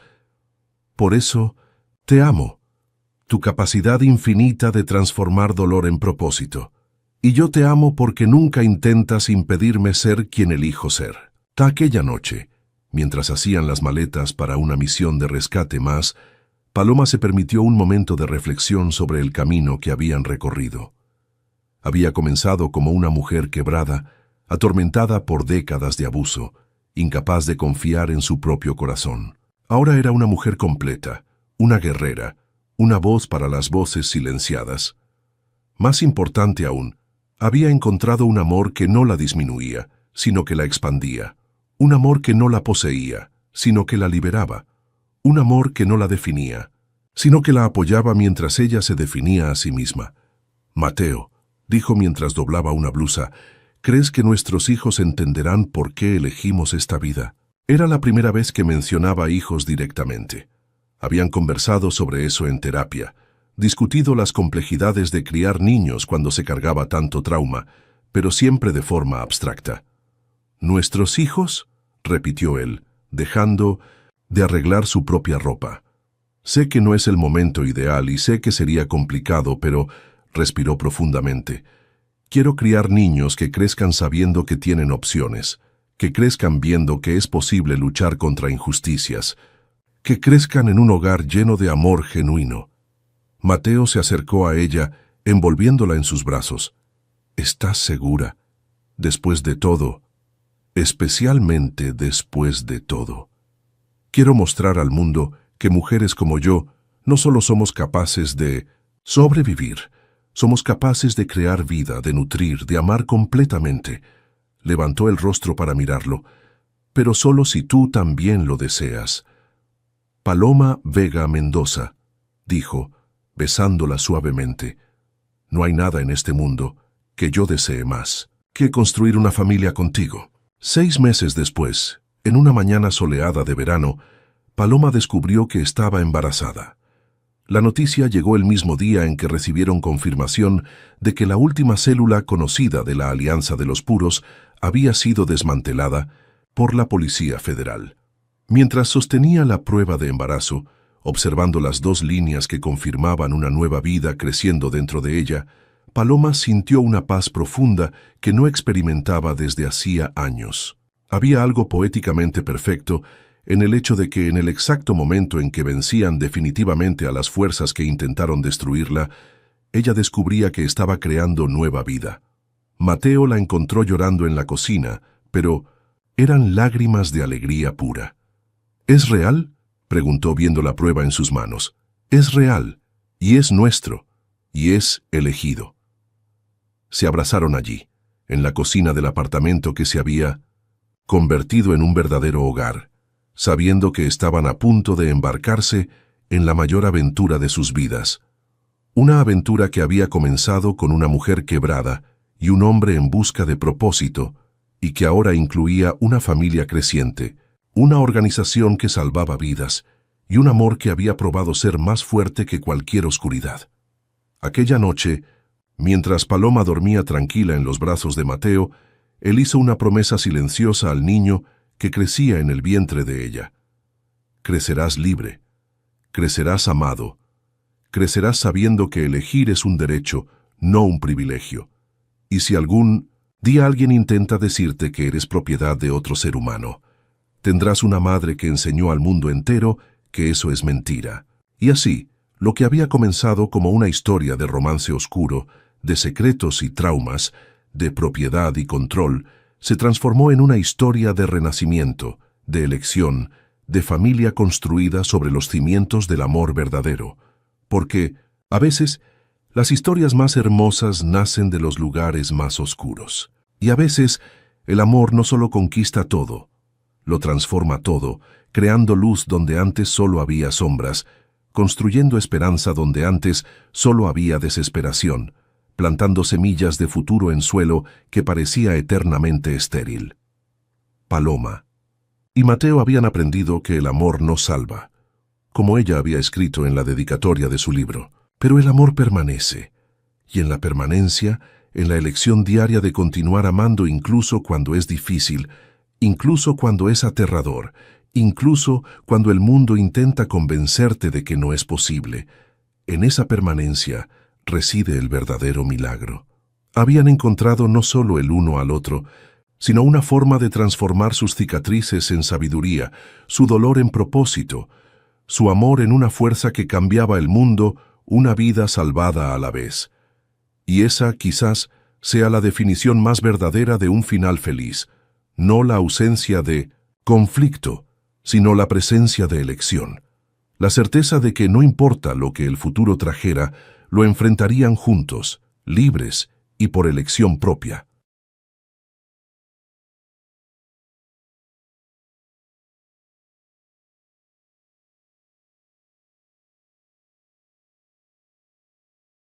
Speaker 1: Por eso, te amo. Tu capacidad infinita de transformar dolor en propósito. Y yo te amo porque nunca intentas impedirme ser quien elijo ser. Aquella noche, mientras hacían las maletas para una misión de rescate más, Paloma se permitió un momento de reflexión sobre el camino que habían recorrido. Había comenzado como una mujer quebrada, atormentada por décadas de abuso, incapaz de confiar en su propio corazón. Ahora era una mujer completa, una guerrera, una voz para las voces silenciadas. Más importante aún, había encontrado un amor que no la disminuía, sino que la expandía. Un amor que no la poseía, sino que la liberaba. Un amor que no la definía, sino que la apoyaba mientras ella se definía a sí misma. Mateo, dijo mientras doblaba una blusa, ¿crees que nuestros hijos entenderán por qué elegimos esta vida? Era la primera vez que mencionaba hijos directamente. Habían conversado sobre eso en terapia, discutido las complejidades de criar niños cuando se cargaba tanto trauma, pero siempre de forma abstracta. ¿Nuestros hijos?, repitió él, dejando de arreglar su propia ropa. Sé que no es el momento ideal y sé que sería complicado, pero respiró profundamente. Quiero criar niños que crezcan sabiendo que tienen opciones, que crezcan viendo que es posible luchar contra injusticias, que crezcan en un hogar lleno de amor genuino. Mateo se acercó a ella, envolviéndola en sus brazos. ¿Estás segura? Después de todo, especialmente después de todo. Quiero mostrar al mundo que mujeres como yo no solo somos capaces de sobrevivir, somos capaces de crear vida, de nutrir, de amar completamente. Levantó el rostro para mirarlo, pero solo si tú también lo deseas. Paloma Vega Mendoza, dijo, besándola suavemente. No hay nada en este mundo que yo desee más que construir una familia contigo. 6 meses después, en una mañana soleada de verano, Paloma descubrió que estaba embarazada. La noticia llegó el mismo día en que recibieron confirmación de que la última célula conocida de la Alianza de los Puros había sido desmantelada por la Policía Federal. Mientras sostenía la prueba de embarazo, observando las 2 líneas que confirmaban una nueva vida creciendo dentro de ella, Paloma sintió una paz profunda que no experimentaba desde hacía años. Había algo poéticamente perfecto en el hecho de que en el exacto momento en que vencían definitivamente a las fuerzas que intentaron destruirla, ella descubría que estaba creando nueva vida. Mateo la encontró llorando en la cocina, pero eran lágrimas de alegría pura. ¿Es real?, preguntó viendo la prueba en sus manos. Es real, y es nuestro, y es elegido. Se abrazaron allí, en la cocina del apartamento que se había convertido en un verdadero hogar, sabiendo que estaban a punto de embarcarse en la mayor aventura de sus vidas. Una aventura que había comenzado con una mujer quebrada y un hombre en busca de propósito, y que ahora incluía una familia creciente, una organización que salvaba vidas, y un amor que había probado ser más fuerte que cualquier oscuridad. Aquella noche, mientras Paloma dormía tranquila en los brazos de Mateo, él hizo una promesa silenciosa al niño que crecía en el vientre de ella. Crecerás libre, crecerás amado, crecerás sabiendo que elegir es un derecho, no un privilegio. Y si algún día alguien intenta decirte que eres propiedad de otro ser humano, tendrás una madre que enseñó al mundo entero que eso es mentira. Y así, lo que había comenzado como una historia de romance oscuro, de secretos y traumas, de propiedad y control, se transformó en una historia de renacimiento, de elección, de familia construida sobre los cimientos del amor verdadero. Porque, a veces, las historias más hermosas nacen de los lugares más oscuros. Y a veces, el amor no solo conquista todo, lo transforma todo, creando luz donde antes solo había sombras, construyendo esperanza donde antes solo había desesperación, plantando semillas de futuro en suelo que parecía eternamente estéril. Paloma y Mateo habían aprendido que el amor no salva, como ella había escrito en la dedicatoria de su libro, pero el amor permanece, y en la permanencia, en la elección diaria de continuar amando incluso cuando es difícil, incluso cuando es aterrador, incluso cuando el mundo intenta convencerte de que no es posible, en esa permanencia reside el verdadero milagro. Habían encontrado no solo el uno al otro, sino una forma de transformar sus cicatrices en sabiduría, su dolor en propósito, su amor en una fuerza que cambiaba el mundo, una vida salvada a la vez. Y esa, quizás, sea la definición más verdadera de un final feliz, no la ausencia de conflicto, sino la presencia de elección. La certeza de que no importa lo que el futuro trajera, lo enfrentarían juntos, libres y por elección propia.